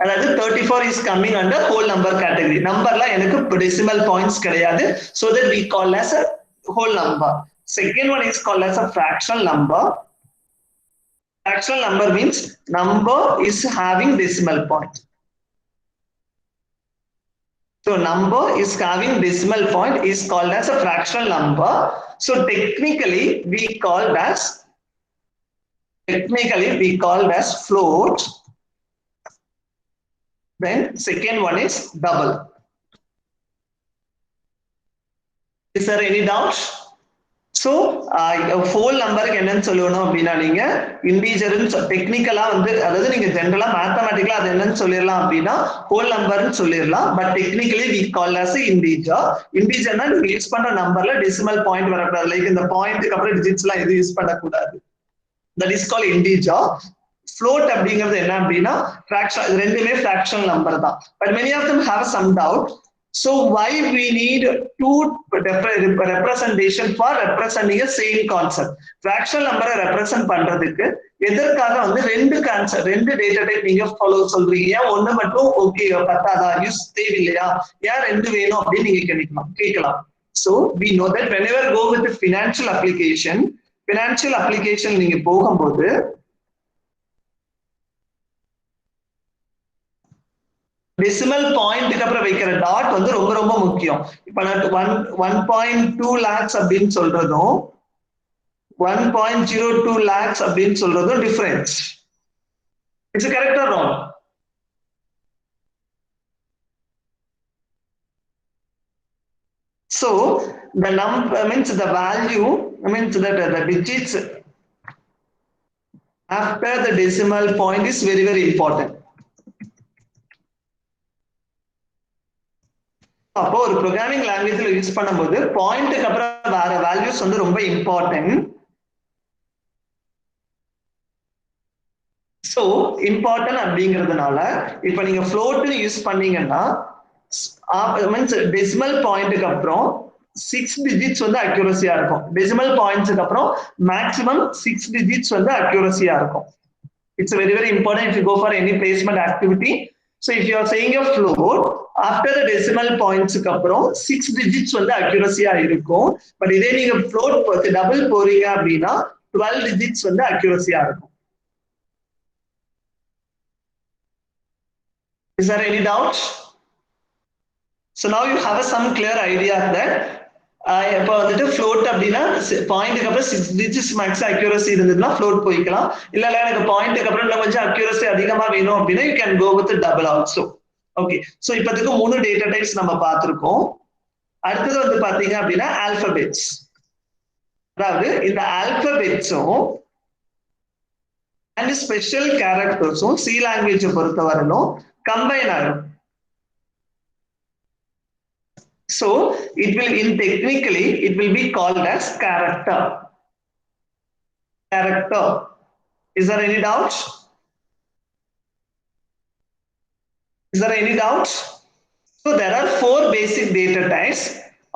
அதாவது 34 is coming under whole number category. Numberல எனக்கு decimal points கிடையாது. So that we call as a whole number. Second one is called as a fractional number. Fractional number means number is having decimal point. So number is having decimal point is called as a fractional number. So technically we called as float. Then second one is double. Is there any doubt? So whole number என்னன்னு சொல்லணும் அப்படின்னா நீங்க இன்டிஜர்னு டெக்னிக்கலா வந்து அதாவது நீங்க ஜெனரலா மேத்தமேட்டிக்கலா அது என்னன்னு சொல்லிடலாம் அப்படின்னா whole numberனு சொல்லிடலாம். But technically we call as integer. இன்டிஜர்னா நீங்க யூஸ் பண்ற நம்பர்ல டெசிமல் பாயிண்ட் வரக்கூடாது. லைக் இந்த பாயிண்ட்க்கு அப்புறம் டிஜிட்ஸ் எல்லாம் எதுவும் யூஸ் பண்ணக்கூடாது. That is called integer. Float அப்படிங்கிறது என்ன அப்படின்னா fraction, ரெண்டுமே fractional number தான். But many of them have some doubt. So why we need two representation for representing a same concept? Fractional number represent பண்றதுக்கு எதற்காக வந்து ரெண்டு கான்செப்ட் ரெண்டு டேட்டா டைப் நீங்க ஃபாலோ சொல்றீங்க, ஒண்ணு மட்டும் ஓகே பத்தாதா யூஸ் தேவையில்லையா, ஏன் ரெண்டு வேணும் அப்படின்னு நீங்க கேட்கலாம். So we know that whenever go with the financial application நீங்க போகும்போது டெசிமல் பாயிண்ட்க்கு அப்புறம் வைக்கிற டாட் வந்து ரொம்ப ரொம்ப முக்கியம். இப்ப நான் 1.2 lakhs அப்படின்னு சொல்றதும் 1.02 lakhs அப்படின்னு சொல்றதும் difference. It's correct R wrong? So the number means the value means that the digits after the decimal point is very very important. அப்போ ஒரு ப்ரோக்ராமிங் லாங்குவேஜ்ல யூஸ் பண்ணும்போது பாயிண்ட்க்கு அப்புறம் வேற வேல்யூஸ் வந்து ரொம்ப இம்பார்ட்டன்ட். சோ இம்பார்ட்டன்ட் அப்படிங்கிறதுனால இப்ப நீங்க ஃப்ளோட்னு யூஸ் பண்ணீங்கன்னா மீன்ஸ் டெசிமல் பாயிண்ட்க்கு அப்புறம் 6 digits வந்து அக்யூரசியா இருக்கும். டெசிமல் பாயிண்ட்ஸ்க்கு அப்புறம் மேக்ஸிமம் 6 digits வந்து அக்யூரசியா இருக்கும். It's very very important if you go for any placement activity. So if you are saying a float, after the decimal points க்கு அப்புறம் 6 digits வந்து அக்யூரசியா இருக்கும். பட் இதே நீங்க float டபுள் போறீங்க அப்படின்னா 12 digits வந்து அக்யூரசியா இருக்கும். Is there any doubt? So now you have some clear idea that இப்போ வந்துட்டு float அப்படின்னா பாயிண்ட்க்கு அப்புறம் 6 digits max accuracy இருந்ததுன்னா float போய்க்கலாம். இல்ல எனக்கு பாயிண்ட்க்கு அப்புறம் இன்னும் கொஞ்சம் accuracy அதிகமா வேணும் அப்படின்னா you can go with the double also. Okay, so இப்போதைக்கு 3 டேட்டா டைப்ஸ் நம்ம பார்த்திருக்கோம். அடுத்தது வந்து பாத்தீங்க அப்படின்னா ஆல்பபெட்ஸ். அதாவது இந்த ஆல்பபெட்ஸும் அண்ட் ஸ்பெஷல் கேரக்டர்ஸும் சி லாங்குவேஜை பொறுத்தவரையிலும் கம்பைன் ஆகும். So it will technically it will be called as character. Is there any doubt? So there are 4 basic data types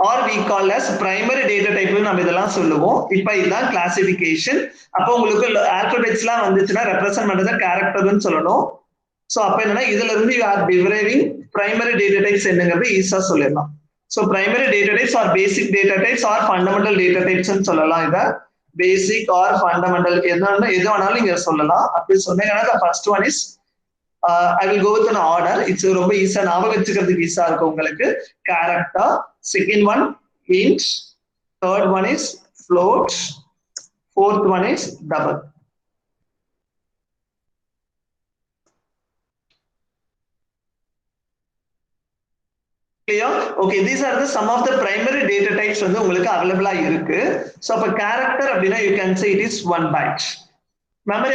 or we call as primary data type நம்ம இதெல்லாம் சொல்லுவோம். இப்போ இதுதான் classification. அப்போ உங்களுக்கு ஆல்பபெட்ஸ்லாம் வந்துச்சுன்னா ரெப்ரசன்ட் பண்றத கேரக்டர்னு சொல்லணும். சோ அப்ப என்னன்னா இதுல இருந்து you are deriving primary data types என்னங்கிறது ஈஸியா சொல்லிடலாம். So primary data types or basic data types or fundamental data types ன்னு சொல்லலாம். இத basic or fundamental எது வேணாலும் நீங்க சொல்லலாம். அப்படி சொன்னீங்கன்னா the first one is I will go with an order. It's ரொம்ப ஈஸியா ஞாபகம் வச்சுக்கிறதுக்கு ஈஸியா இருக்கும் உங்களுக்கு. Character, second one int, third one is float, fourth one is double. Clear? Okay, these are some of the primary data types வந்து உங்களுக்கு அவைலபிளா இருக்கு. So அப்ப character அப்படின்னா you can say it is 1 byte. Memory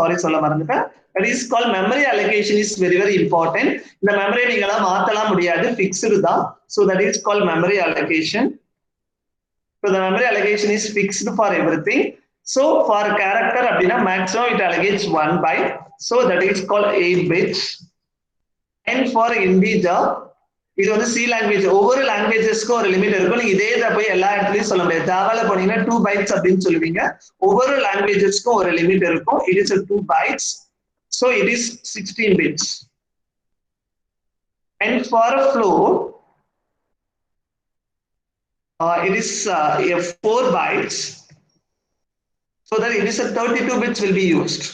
sorry சொல்ல மறந்துட்டேன். That is called memory allocation is very very important. இந்த memory நீங்களா மாத்தலாம் முடியாது, fixed தான். So that is called memory allocation. So the memory allocation is fixed for everything. So for a character அப்படினா maximum it allocates 1 byte, so that is called 8 bits. And for integer இது வந்து C language, ஒவ்வொரு லாங்குவேஜஸ்க்கு ஒரு limit இருக்கும். நீங்க இதே இத போய் எல்லா இடத்துலயும் சொல்ல முடியாது. ஜாவால போனீங்கன்னா 2 bytes அப்படின்னு சொல்லுவீங்க. ஒவ்வொரு லாங்குவேஜஸ்க்கும் ஒரு லிமிட் இருக்கும். It is a 2 bytes, so it is 16 bits. And for a float, it is 4 bytes, so that it is a 32 bits will be used.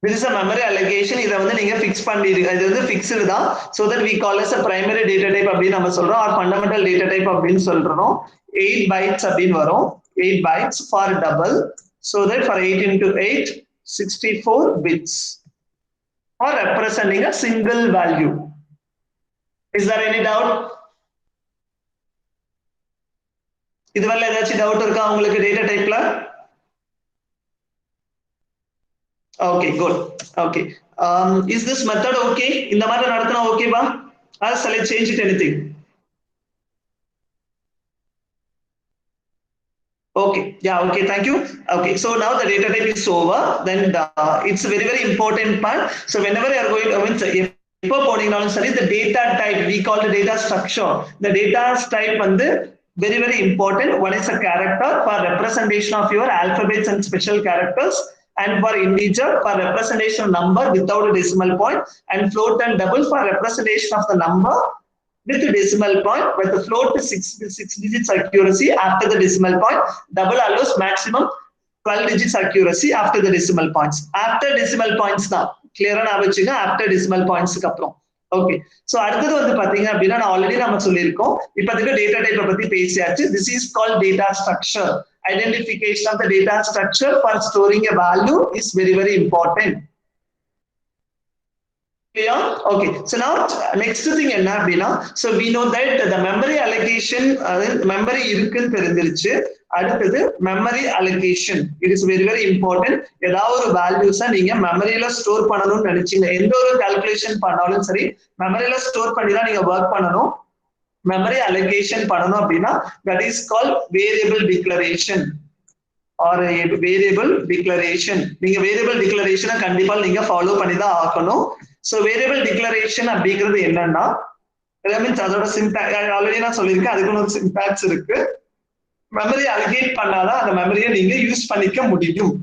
This is a memory allocation. இத வந்து நீங்க fix பண்ணிடுங்க. இது வந்து fixed தான். So that we call as a primary data type அப்படி நம்ம சொல்றோம், or fundamental data type அப்படினு சொல்றோம். 8 bytes அப்படினு வரும். 8 bytes for double. So that for 8 into 8, 64 bits for representing a single value. Is there any doubt? இதுவரை ஏதாச்சும் doubt இருக்கா உங்களுக்கு டேட்டா டைப்ல? Okay, good. Okay. Is this method okay? இந்த மாதிரி நடத்தினா ஓகேவா? Or shall I change it anything? Okay. Yeah. Okay. Thank you. Okay. So now the data type is over. Then it's a very, very important part. So whenever you are going, இப்போ போனீங்கனாலும் சரி, the data type we call the data structure. The data type வந்து very, very important. One is a character for representation of your alphabets and special characters. And for integer for representation of number without a decimal point, and float and double for representation of the number with a decimal point, with the float to 6 digits accuracy after the decimal point. Double allows maximum 12 digits accuracy after the decimal points. After decimal points now, clear ஆ வச்சுங்க, after decimal points க்கு அப்புறம். Okay, so அடுத்தது வந்து பாத்தீங்க அப்படின்னா நான் already நம்ம சொல்லியிருக்கோம். இப்போதைக்கு டேட்டா டைப்பை பத்தி பேசியாச்சு. This is called data structure. Identification of the data structure for storing a value is very, very important. Clear? Okay. So now next thing enna appadina, so we know that the memory allocation, memory இருக்குன்னு தெரிஞ்சிருச்சு. அடுத்தது memory allocation, it is very, very important. ஏதாவது ஒரு வேல்யூஸை நீங்க மெமரியில store பண்ணணும்னு நினைச்சீங்க, எந்த ஒரு கால்குலேஷன் பண்ணாலும் சரி மெமரியில ஸ்டோர் பண்ணி தான் நீங்க ஒர்க் பண்ணணும். memory allocation பண்ணனும் அப்படினா that is called variable declaration or a variable declaration. நீங்க variable declaration கண்டிப்பா நீங்க ஃபாலோ பண்ணி தான் ஆகணும். so variable declaration அப்படிங்கிறது என்னன்னா, மீன்ஸ் அதோட சின்டாக்ஸ் ஆல்ரெடி நான் சொல்லியிருக்கேன், அதுக்கு ஒரு சின்டாக்ஸ் இருக்கு. மெமரி அலோகேட் பண்ணாதான் அந்த மெமரியை நீங்க யூஸ் பண்ணிக்க முடியும்.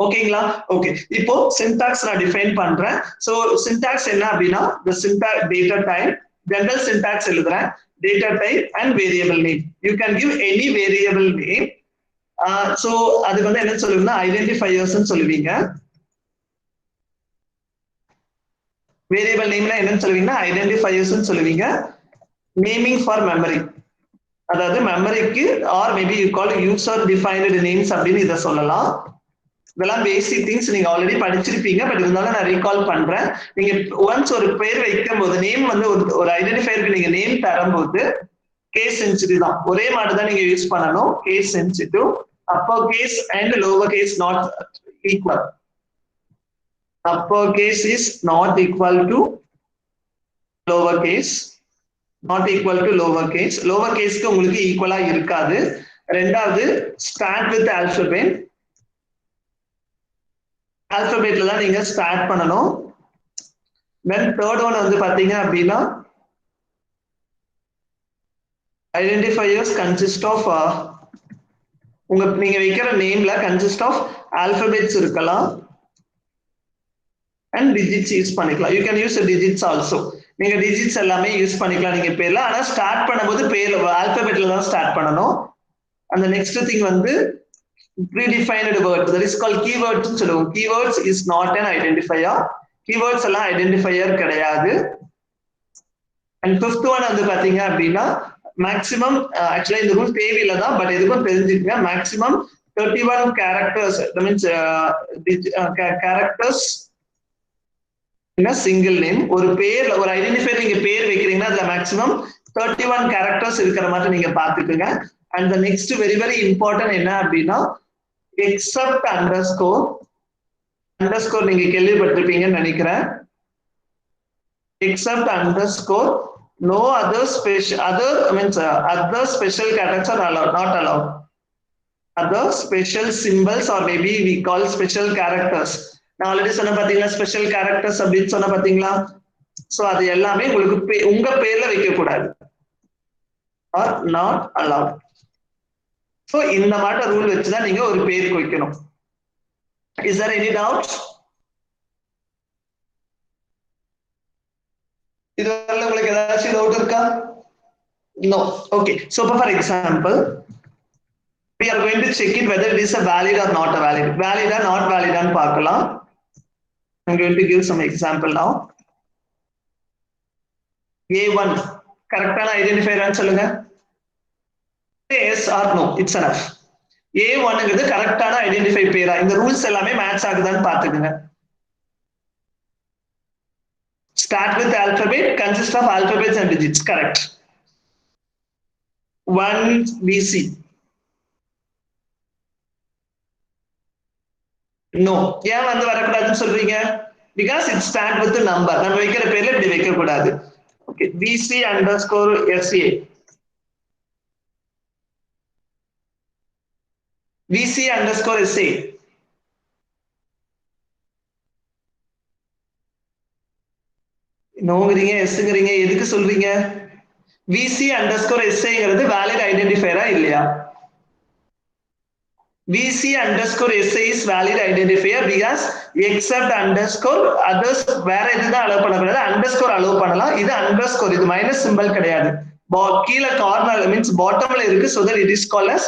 ஓகேங்களா? ஓகே, இப்போ சின்டாக்ஸ் நான் டிஃபைன் பண்றேன். சோ சின்டாக்ஸ் என்ன அப்படின்னா, the syntax data type, general syntax எழுதுறேன், data type and variable name. You can give any variable name. So அதுக்கு வந்து என்ன சொல்லுவீங்கன்னா ஐடென்டிஃபையர்ஸ் சொல்லுவீங்க. வேரியபிள் நேம்ல என்னன்னு சொல்லுவீங்கன்னா ஐடென்டிஃபையர்ஸ் சொல்லுவீங்க. நேமிங் ஃபார் மெமரி, அதாவது மெமரிக்கு or maybe you call user defined names அப்படின்னு இதை சொல்லலாம். இதெல்லாம் பேசிக் திங்ஸ் நீங்க ஆல்ரெடி படிச்சிருப்பீங்க, பட் இருந்தாலும் நான் ரீகால் பண்றேன். நீங்க ஒன்ஸ் ஒரு பேர் வைக்கும் போது நேம் வந்து ஒரு ஐடென்டிஃபையருக்கு நீங்க நேம் தரும்போது கேஸ் சென்சிட்டிவ் தான், ஒரே மாதிரி தான் நீங்க யூஸ் பண்ணணும். Case sensitive, upper case and lower case not equal. Upper case is not equal to lower case, not equal to lower case. Lower கேஸ்க்கு உங்களுக்கு ஈக்குவலா இருக்காது. ரெண்டாவது ஸ்டார்ட் வித் ஆல்பபெட், ஆல்பபெட்ல தான் நீங்க ஸ்டார்ட் பண்ணணும். தென் தேர்ட் ஒன் வந்து பாத்தீங்க அப்படின்னா ஐடென்டிஃபையர்ஸ் கன்சிஸ்ட் ஆஃப், நீங்க வைக்கிற நேம்ல கன்சிஸ்ட் ஆஃப் ஆல்பபெட்ஸ் இருக்கலாம் அண்ட் டிஜிட்ஸ் யூஸ் பண்ணிக்கலாம். You can use digits also. நீங்க டிஜிட்ஸ் எல்லாமே யூஸ் பண்ணிக்கலாம் நீங்க பேர்ல. ஆனா ஸ்டார்ட் பண்ணும்போது பேர் ஆல்பபெட்ல தான் ஸ்டார்ட் பண்ணணும். அந்த நெக்ஸ்ட் திங் வந்து predefined word, that is called keywords னு சொல்லுவோம். keywords is not an identifier. keywords எல்லாம் identifier கிடையாது. and fifth one வந்து பாத்தீங்க அப்படின்னா maximum, actually இந்த ரூல் தேவையில்லை தான், பட் எதுக்கும் தெரிஞ்சுக்கங்க, maximum 31 characters, that means characters in a single name. ஒரு பேர், ஒரு ஐடென்டிஃபையர் நீங்க பேர் வைக்கிறீங்கன்னா அதுல மேக்ஸிமம் 31 characters இருக்கிற மாதிரி நீங்க பாத்துக்கோங்க. and the next very, very important என்ன அப்படின்னா except underscore, underscore நீங்க கேள்விப்பட்டிருப்பீங்கன்னு நினைக்கிறேன். except underscore, no other special, other means other special characters are allowed, not allowed. other special symbols or maybe we call special characters. நான் already சொன்ன பாத்தீங்களா special characters அப்படின்னு சொன்ன பாத்தீங்களா. சோ அது எல்லாமே உங்களுக்கு உங்க பேர்ல வைக்க கூடாது. R not allowed. சோ இந்த மாதிரி ரூல் வச்சுதான் நீங்க ஒரு பேருக்கு வைக்கணும். Is there any doubt? இதுவரை உங்களுக்கு ஏதாச்சும் டவுட் இருக்கா? No. Okay. So for example, we are going to check it whether it is a valid or not a valid. Valid or not valid and பார்க்கலாம். I'm going to give some example now. A1 கரெக்டான identifier சொல்லுங்க. Yes or no, it's enough. A1ங்கிறது கரெக்டான identify பேரா? இந்த rules எல்லாமே match ஆகுதான்னு பாத்துக்கங்க. Start with alphabet, consist of alphabets and digits. Correct. 1 BC. No. ஏன் வந்து வரக்கூடாதுன்னு சொல்றீங்க? Because it start with the number. நம்ம வைக்கிற பேர்ல இப்படி வைக்க கூடாது. Okay. BC underscore SA. BC underscore SA. நோங்கிறீங்க எஸ்ங்கிறீங்க எதுக்கு சொல்றீங்க? VC underscore SAங்கிறது valid identifier இல்லையா? VC underscore SA is valid identifier because except underscore others வேற எதுதான் அலோவ் பண்ணக்கூடாது. அண்டர்ஸ்கோர் அலோவ் பண்ணலாம். இது அண்டர்ஸ்கோர், இது மைனஸ் சிம்பிள் கிடையாது. கீழே கார்னர் மீன்ஸ் பாட்டம்ல இருக்கு. so that it is called as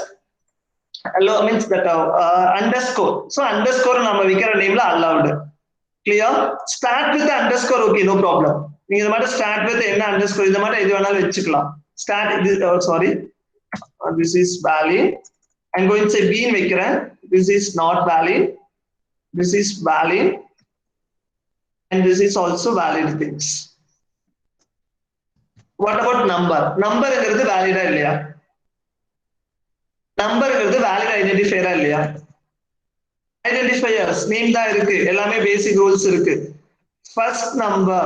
means that underscore. so underscore நம்ம வைக்கிற நேம்ல allowed. clear? start with the underscore. okay, no problem. நீங்க இந்த மாதிரி start with என்ன underscore இந்த மாதிரி எது வேணாலும் வச்சுக்கலாம். start this sorry this is valid. I'm going to say B in வைக்கிறேன். this is not valid, this is valid, and this is also valid things. what about number? numberங்கிறது வேலிடா இல்லையா? numberங்கிறது valid identifier இல்லையா? identifiers name தான் இருக்கு, எல்லாமே basic rules இருக்கு. first number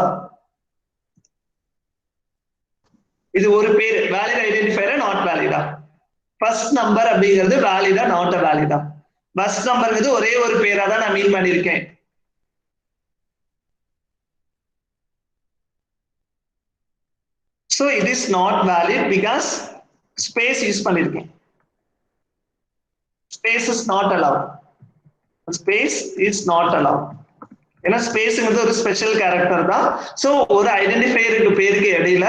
இது ஒரு பேர் valid identifier not valid. first number அப்படிங்கிறது valid not a valid. first numberங்கிறது ஒரே ஒரு பேரா தான் நான் மீன் பண்ணிருக்கேன். so it is not valid because space use பண்ணிருக்கேன். space is not allowed. space is not allowed. ஏன்னா ஸ்பேஸ்ங்கிறது ஒரு ஸ்பெஷல் கேரக்டர் தான். சோ ஒரு ஐடென்டிஃபையருக்கு பேருக்கு இடையில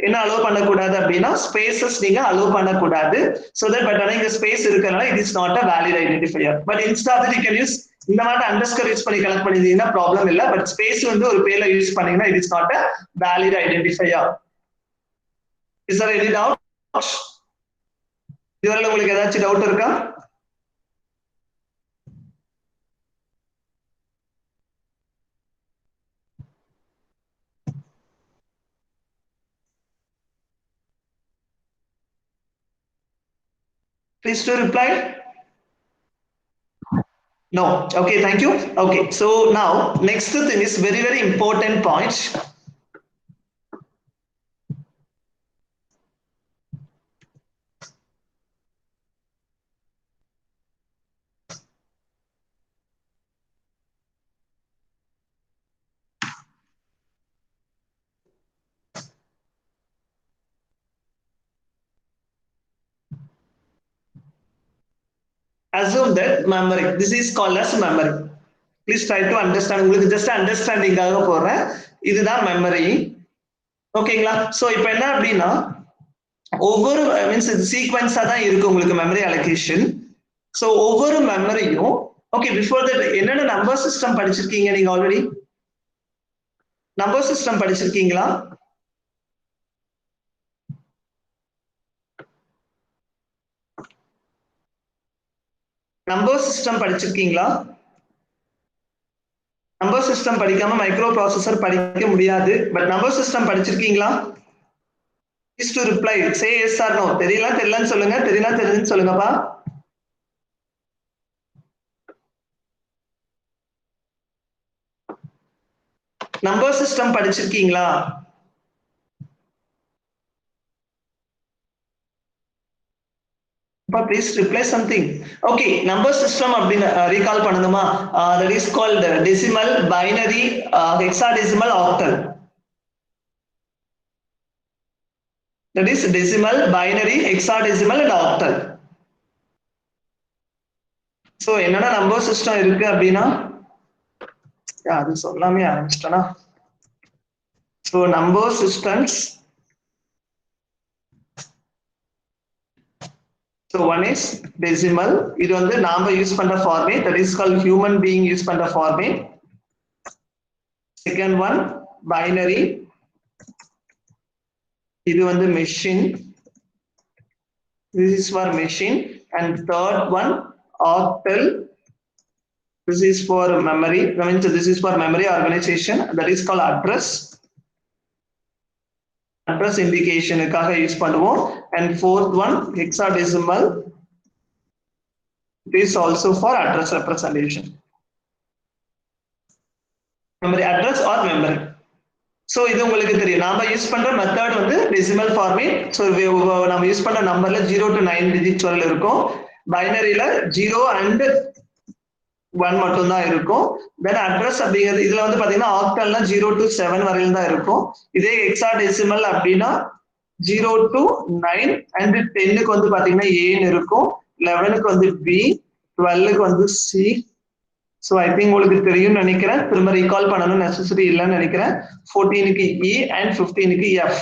என்ன அலோவ் பண்ணக்கூடாது அப்படின்னா ஸ்பேசஸ் நீங்க அலோவ் பண்ணக்கூடாது. சோ தட் பட் ஆனா இங்க ஸ்பேஸ் இருக்கறனால it is not a valid identifier. But instead of you can use இந்த மாதிரி அண்டர்ஸ்கோர் யூஸ் பண்ணி கனெக்ட் பண்ணிட்டீங்கன்னா ப்ராப்ளம் இல்ல. பட் ஸ்பேஸ் வந்து ஒரு பேர்ல யூஸ் பண்ணீங்கன்னா it is not a valid identifier. Is there any doubt? இதுவரை உங்களுக்கு ஏதாச்சும் டவுட் இருக்கா? Please to reply. No. Okay, thank you. Okay, so now next thing is very, very important point. Assume that memory. This is called as memory. Please try to understand. உங்களுக்கு just understandingகாக போறேன். இதுதான் memory. ஓகேங்களா? So இப்போ என்ன அப்படின்னா ஒவ்வொரு means சீக்வென்ஸா தான் இருக்கு உங்களுக்கு மெமரி அலோகேஷன். சோ ஒவ்வொரு மெமரியும் ஓகே பிஃபோர் தட் என்னென்ன நம்பர் சிஸ்டம் படிச்சிருக்கீங்க நீங்க ஆல்ரெடி? நம்பர் சிஸ்டம் படிச்சிருக்கீங்களா? நம்பர் சிஸ்டம் படிச்சிருக்கீங்களா? நம்பர் சிஸ்டம் படிக்காம மைக்ரோ ப்ராசஸர் படிக்க முடியாது. பட் நம்பர் சிஸ்டம் படிச்சிருக்கீங்களா? Please to reply. Say yes or no. தெரியலன்னு சொல்லுங்க. தெரியுதுன்னு சொல்லுங்கப்பா. நம்பர் சிஸ்டம் படிச்சிருக்கீங்களா? please reply something. Okay, number system அப்படினு recall பண்ணனுமா? That is called decimal, binary, hexadecimal, octal. That is decimal, binary, hexadecimal and octal. So என்னென்ன number system இருக்கு அப்படினா அது சொல்லாமே ஆரம்பிச்சிட்டேனா. So number systems. So one is decimal. இது வந்து நாம யூஸ் பண்ற format, that is called human being use பண்ற format. Second one binary. இது வந்து machine. This is for machine. And third one octal. This is for memory. I mean, so this is for memory organization. That is called address. Address indication க்காக use பண்ணுவோம். And fourth one hexadecimal. It is also for address representation. Memory address or memory. So இது உங்களுக்கு தெரியும். நாம use பண்ற method வந்து decimal format. So நாம use பண்ற நம்பர்ல 0 to 9 digits வரல இருக்கும். பைனரியில 0 and 1 மட்டும் தான் இருக்கும். தென் அட்ரஸ் அப்படிங்கிறது இதுல வந்து பாத்தீங்கன்னா ஆக்டல்னா 0 to 7 வரையில தான் இருக்கும். இதே ஹெக்ஸாடெசிமல் அப்படின்னா 0 to 9 and 10க்கு வந்து பாத்தீங்கன்னா A இருக்கும், 11க்கு வந்து B, 12க்கு வந்து C. So I think உங்களுக்கு தெரியும் நினைக்கிறேன், திரும்ப ரீகால் பண்ணணும் நெசசரி இல்லைன்னு நினைக்கிறேன். 14க்கு E and 15க்கு F.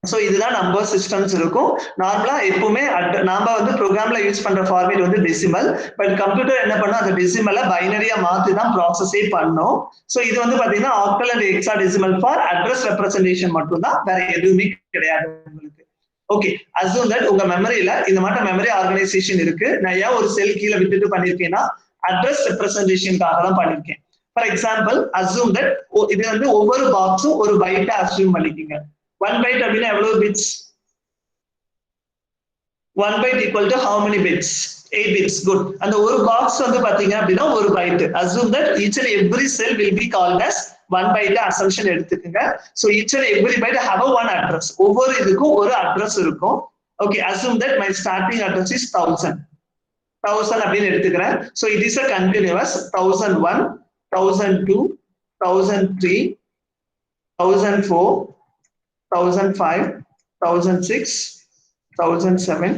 So இதுதான் நம்பர் சிஸ்டம்ஸ் இருக்கும். நார்மலா எப்பவுமே நாம வந்து ப்ரோக்ராம்ல யூஸ் பண்ற ஃபார்மேட் வந்து டெசிமல். பட் கம்ப்யூட்டர் என்ன பண்ணும், அந்த டெசிமலை பைனரியா மாத்தி தான் ப்ராசஸே பண்ணும். ஸோ இது வந்து பாத்தீங்கன்னா octal and hexadecimal for address representation மட்டும் தான், வேற எதுவுமே கிடையாது உங்களுக்கு. ஓகே, அஸ்யூம் தட் உங்க மெமரியில இந்த மாதிரி மெமரி ஆர்கனைசேஷன் இருக்கு. நான் ஏன் ஒரு செல் கீழே விட்டுட்டு பண்ணிருக்கேன்னா அட்ரஸ் ரெப்ரசன்டேஷனுக்காக தான் பண்ணிருக்கேன். ஃபார் எக்ஸாம்பிள் அஸ்யூம் தட் இது வந்து ஒவ்வொரு பாக்ஸும் ஒரு பைட்டா அஸ்யூம் பண்ணிக்கோங்க. 1 byte அப்படின்னா எவ்வளவு bits? 1 byte equal to how many bits? 8 bits. Good. அந்த ஒரு பாக்ஸ் வந்து பாத்தீங்க அப்படின்னா ஒரு byte. Assume that each and every cell will be called as 1 byte assumption எடுத்துக்கங்க. So each and every byte have a one address. ஒவ்வொரு இதுக்கும் ஒரு அட்ரஸ் இருக்கும். Okay, assume that my starting address is 1000 அப்படின்னு எடுத்துக்கிறேன். So it is a continuous 1001, 1002, 1003, 1004, 1005, 1006, 1007,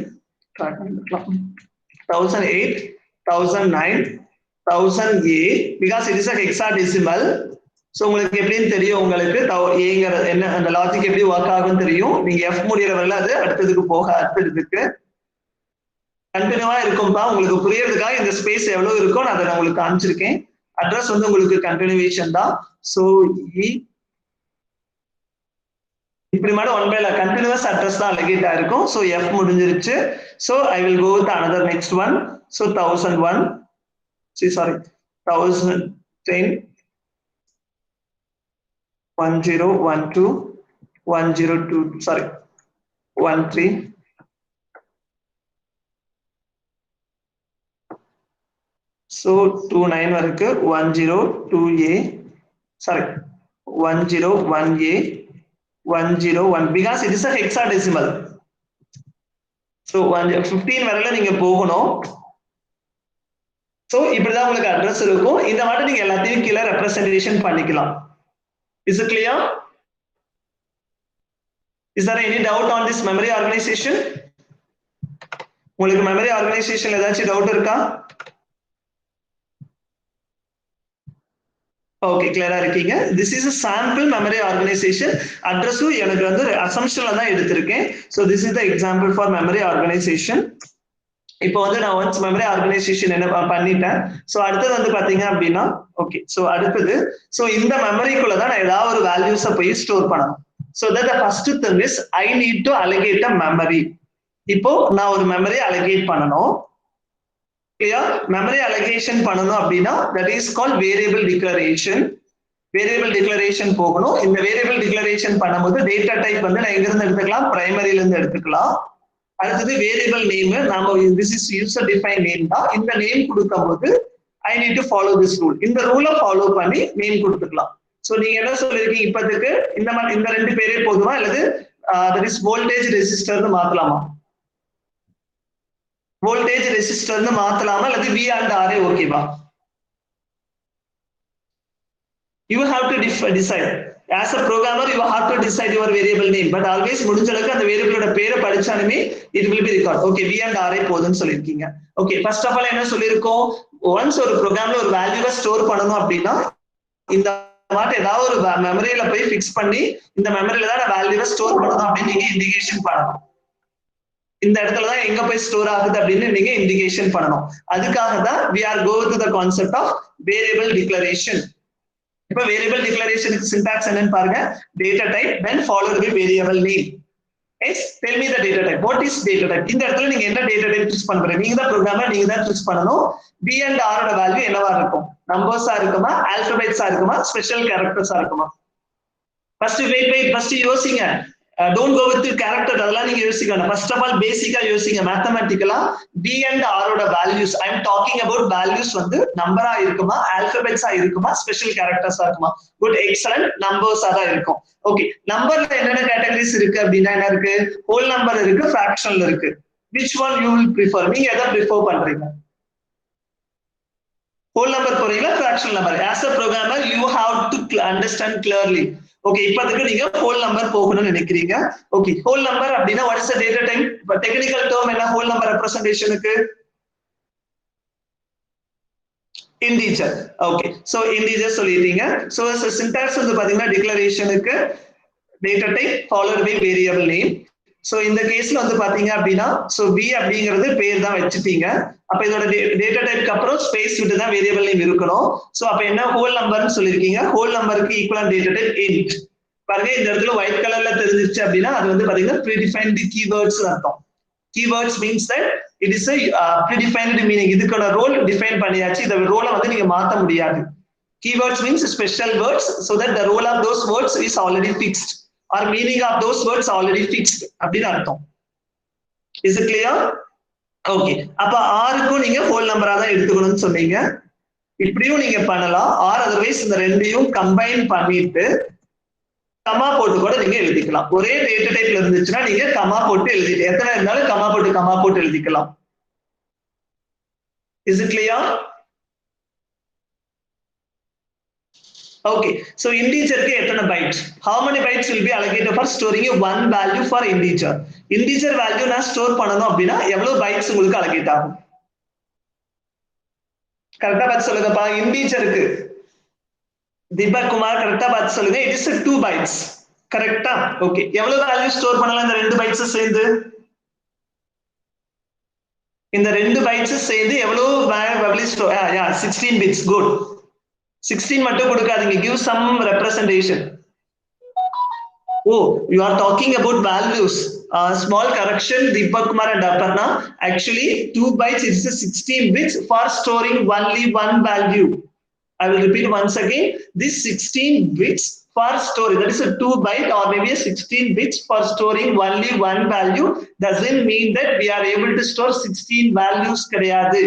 1008, 1009, 1008, because it is a hexadecimal. So உங்களுக்கு எப்படின்னு தெரியும், உங்களுக்கு ஏங்கிற என்ன அந்த லாஜிக் எப்படி ஒர்க் ஆகும் தெரியும். நீங்க F முடியற வரல அது அடுத்ததுக்கு போக அடுத்ததுக்கு கண்டினியூவா இருக்கும்பா. உங்களுக்கு புரியறதுக்காக இந்த ஸ்பேஸ் எவ்வளவு இருக்கும் அதை நான் உங்களுக்கு காமிச்சிருக்கேன். அட்ரஸ் வந்து உங்களுக்கு கண்டினியூவேஷன் தான். ஸோ இப்படி மட்டும் 1 byte கண்டினியூஸ் அட்ரஸ் தான் அலோகேட் ஆயிருக்கும். ஸோ F முடிஞ்சிருச்சு. So I will go with another next one. So 1001, sorry 1010, 1012, 102, sorry 13, so 29 வரைக்கு 102A, sorry 101A, 101, because it is a hexadecimal. So 15 வரையில நீங்க போகணும். So இப்படிதான் உங்களுக்கு அட்ரஸ் இருக்கும். இந்த மாதிரி நீங்க எல்லாத்தையும் கீழே ரெப்ரசன்டேஷன் பண்ணிக்கலாம். Is it clear? Is there any doubt on this memory organization? உங்களுக்கு மெமரி ஆர்கனைசேஷன் ஏதாச்சும் டவுட் இருக்கா? ஓகே, கிளியரா இருக்கீங்க. This is a sample memory organization. அட்ரஸும் எனக்கு வந்து அசம்ஷன்ல தான் எடுத்திருக்கேன். So this is the example for memory organisation. இப்போ வந்து நான் ஒன்ஸ் மெமரி ஆர்கனைசேஷன் என்ன பண்ணிட்டேன். ஸோ அடுத்தது வந்து பாத்தீங்க அப்படின்னா ஓகே, ஸோ அடுத்தது ஸோ இந்த மெமரிக்குள்ள தான் நான் ஏதாவது ஒரு வேல்யூஸை போய் ஸ்டோர் பண்ணணும். So that first thing is I need to allocate a memory. இப்போ நான் ஒரு மெமரி அலோகேட் பண்ணணும். மெமரி அலோகேஷன் பண்ணணும் அப்படின்னா that is called variable declaration. Variable declaration போகணும். இந்த வேரியபிள் டிக்ளரேஷன் பண்ணும்போது டேட்டா டைப் வந்து நான் எங்கிருந்து எடுத்துக்கலாம், பிரைமரியில இருந்து எடுத்துக்கலாம். அடுத்தது வேரியபிள் நேம், நாம this is user define name தான். இந்த நேம் கொடுக்கும் போது I need to follow this rule. இந்த ரூலை ஃபாலோ பண்ணி நேம் கொடுத்துக்கலாம். ஸோ நீங்க என்ன சொல்லிருக்கீங்க, இப்பத்துக்கு இந்த மாதிரி இந்த 2 பேரே போதுமா, அல்லது தட் இஸ் வோல்டேஜ் ரெசிஸ்டர்னு மாத்தலாமா? வோல்டேஜ் ரெசிஸ்டர்னு மாத்தலாமா அல்லது V and R ஓகேவா? You have to decide. As a programmer, you have to decide your variable name. But always முடிஞ்ச அளவுக்கு அந்த வேரியபிளோட பேரை படிச்சாலுமே it will be record. Okay, V and R போதும்னு சொல்லிருக்கீங்க. Okay, first of all என்ன சொல்லிருக்கோம்? Once ஒரு ப்ரோக்ராம்ல ஒரு வேல்யூவை ஸ்டோர் பண்ணனும் அப்படினா இந்த மாதிரி ஏதாவது ஒரு மெமரியில போய் ஃபிக்ஸ் பண்ணி இந்த மெமரியில தான் நான் வேல்யூவை ஸ்டோர் பண்ணனும் அப்படி நீங்க இண்டிகேஷன் பண்ணணும். இந்த இடத்துல தான் எங்க போய் ஸ்டோர் ஆகுது அப்படின்னு நீங்க இண்டிகேஷன் பண்ணணும். அதுக்காக தான் we are go to the concept of variable declaration. இப்போ வேரியபிள் டிக்ளரேஷனுக்கு சின்டாக்ஸ் என்னன்னு பாருங்க. Data type then followed by variable name. Yes, tell me the data type. What is data type? இந்த இடத்துல நீங்க என்ன டேட்டா டைப் யூஸ் பண்ண போறீங்க? நீங்க தான் ப்ரோகிராமர், நீங்க தான் யூஸ் பண்ணனும். B and R ஓட வேல்யூ என்னவா இருக்கும்? நம்பர்ஸா இருக்குமா, ஆல்பபெட்ஸா இருக்குமா, ஸ்பெஷல் கேரக்டர்ஸா இருக்குமா? ஃபர்ஸ்ட் ஃபர்ஸ்ட் யோசிங்க. Don't go with the character. அதெல்லாம் நீங்க யோசிக்க வேண்டாம். First of all பேசிக்கா யோசிங்க. மேத்தமேட்டிக்கலா B and R ஓட values, I am talking about values வந்து நம்பரா இருக்குமா, ஆல்பபெட்ஸா இருக்குமா, ஸ்பெஷல் கேரக்டர்ஸா இருக்குமா? Good, excellent. நம்பர்ஸா தான் இருக்கும். ஓகே, நம்பர்ல என்னென்ன கேட்டகரிஸ் இருக்கு அப்படின்னா என்ன இருக்கு? ஹோல் நம்பர் இருக்கு, ஃபிராக்ஷனல் இருக்கு. which one you will prefer? நீங்க எதை ப்ரிஃபர் பண்றீங்க? ஹோல் நம்பர் போறீங்களா, fractional number? as a programmer you have to understand clearly. Okay, இப்போதைக்கு நீங்க ஹோல் நம்பர் போகணும்னு நினைக்கிறீங்க. ஓகே, ஹோல் நம்பர் அப்படின்னா what is the data type? Technical term என்ன ஹோல் நம்பர் ரெப்ரசன்டேஷனுக்கு? இன்டிஜர். ஓகே, சோ இன்டிஜர் சொல்லிட்டீங்க. So syntax வந்து பாத்தீங்கன்னா டிக்ளரேஷனுக்கு data type followed by variable name. So இந்த கேஸ்ல வந்து பாத்தீங்க அப்படின்னா சோ B அப்படிங்கிறது பேர் தான் வச்சுட்டீங்க. அப்ப இதோட டேட்டா டைப்க்கு அப்புறம் ஸ்பேஸ் விட்டு தான் வேரியபிள் நேம் இருக்கணும். சோ அப்ப என்ன ஹோல் நம்பர்னு சொல்லிருக்கீங்க. ஹோல் நம்பருக்கு ஈக்குவலன்ட் டேட்டா டைப் int. பாருங்க இந்த இடத்துல ஒயிட் கலர்ல தெரிஞ்சிருச்சு அப்படின்னா அது வந்து பாத்தீங்கன்னா predefined keywords அர்த்தம். Keywords means that it is a predefined meaning. இதுக்கான ரோல் டிஃபைன் பண்ணியாச்சு. இந்த ரோலை வந்து நீங்க மாத்த முடியாது. Keywords means special words so that the role of those words is already fixed or meaning of those words already fixed அப்படின்னு அர்த்தம். Is it clear? ஓகே, அப்ப ஆருக்கும் நீங்க ஹோல் நம்பரா தான் எடுத்துக்கணும்னு சொன்னீங்க. இப்படியும் நீங்க பண்ணலாம். ஆர் அதர்வைஸ் இந்த ரெண்டையும் கம்பைன் பண்ணிட்டு கமா போட்டு கூட நீங்க எழுதிக்கலாம். ஒரே டேட்டா டைப்ல இருந்துச்சுன்னா நீங்க கமா போட்டு எழுதிட்டு எத்தனை இருந்தாலும் கமா போட்டு எழுதிக்கலாம். Is it clear? Okay, so integer க்கு எத்தனை bytes? How many bytes will be allocated for storing a one value for integer? Integer value நான் ஸ்டோர் பண்ணனும் அப்படின்னா எவ்வளவு bytes உங்களுக்கு allocate ஆகும்? கரெக்ட்டா பார்த்து சொல்லுங்கப்பா. இன்டிஜருக்கு தீபக் குமார் கரெக்ட்டா பார்த்து சொல்லுங்க. it is 2 bytes. கரெக்ட்டா? ஓகே, எவ்வளவு வேல்யூ ஸ்டோர் பண்ணலாம் இந்த 2 bytes சேர்ந்து? இந்த 2 bytes சேர்ந்து எவ்வளவு வேல்யூ ஸ்டோர்? 16 bits. good. 16 மட்டும் கொடுக்காதீங்க. give some representation. Oh, you are talking about values. Small correction, Deepak Kumar and Aparna. Actually 2 bytes is 16 bits for storing only one value. I will repeat once again. This 16 bits for storage, that is a 2 byte or maybe a 16 bits for storing only one value doesn't mean that we are able to store 16 values கிடையாது.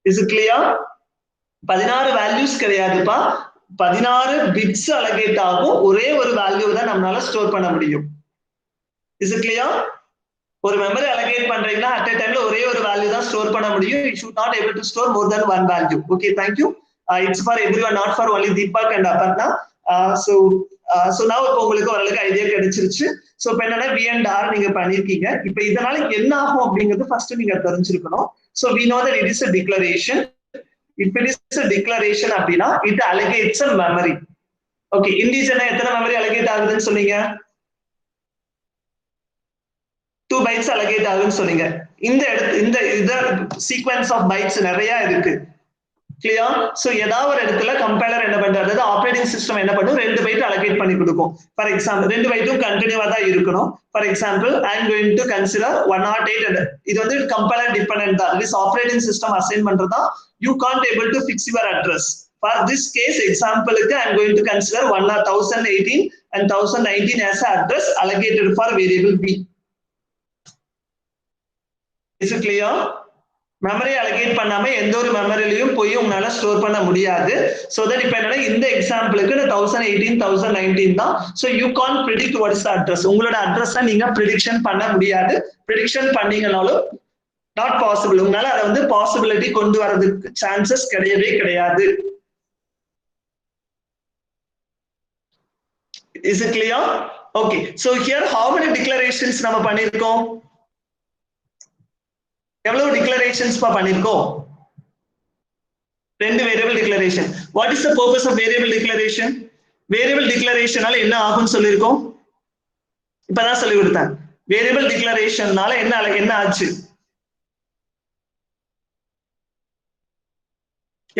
Is it clear? 16 values கிடையாதுப்பா. 16 bits allocate ஆகும். ஒரே ஒரு value தான் நம்மளால store பண்ண முடியும். Is it clear? ஒரு மெமரி அலோகேட் பண்றீங்கன்னா at a timeல ஒரே ஒரு வேல்யூ தான் ஸ்டோர் பண்ண முடியும். You should not able to store more than one value. Okay, thank you. It's for everyone, not for only Deepak and Aparna. So now இப்போ உங்களுக்கு ஓரளவுக்கு ஐடியா கிடைச்சிருச்சு. சோ இப்போ என்னன்னா V and R நீங்க பண்ணிருக்கீங்க. இப்போ இதனால என்ன ஆகும் அப்படிங்கிறது ஃபர்ஸ்ட் நீங்க தெரிஞ்சிருக்கணும். So we know that it is a declaration. If it is a declaration அப்படினா it allocates a memory. Okay, integer எத்தனை மெமரி allocate ஆகுதுன்னு சொன்னீங்க? 2 bytes allocate ஆகுதுன்னு சொன்னீங்க. இந்த sequence of bytes நிறைய இருக்கு. clear? So ஏதாவது ஒரு இடத்துல கம்பைலர் என்ன பண்றது, அதாவது ஆப்பரேட்டிங் சிஸ்டம் என்ன பண்ணும், 2 byte allocate பண்ணி கொடுக்கும். ஃபார் எக்ஸாம்பிள் 2 byteம் கண்டினியூவா தான் இருக்கணும். For example I am going to consider 108 and இது வந்து கம்பைலர் டிபெண்டன்ட் தான். this ஆப்பரேட்டிங் சிஸ்டம் அசைன் பண்றதா you can't able to fix your address. For this case example I am going to consider 1018 and 1019 as an address allocated for variable B. Is it clear? Memory allocate பண்ணாம எந்த ஒரு மெமரியிலயும் போய் உங்களால store பண்ண முடியாது. So that இப்போ என்னன்னா இந்த எக்ஸாம்பிளுக்கு 1018 1019 தான். So you can't predict what is the address. உங்களோட அட்ரஸை நீங்க prediction பண்ண முடியாது. prediction பண்ணீங்கனாலும் நாட் பாசிபிள். உங்களால அதை வந்து பாசிபிலிட்டி கொண்டு வரதுக்கு சான்சஸ் கிடையவே கிடையாது. Is it clear? Okay. So here how many declarations நம்ம பண்ணிருக்கோம்? எவ்வளவு declarations பண்ணிருக்கோம்? ரெண்டு variable declaration. What is the purpose of variable declaration? Variable டிக்ளரேஷனால என்ன ஆகும்னு சொல்லிருக்கோம்? இப்பதான் சொல்லி கொடுத்தேன். வேரியபிள் டிக்ளரேஷன்னால என்ன ஆச்சு?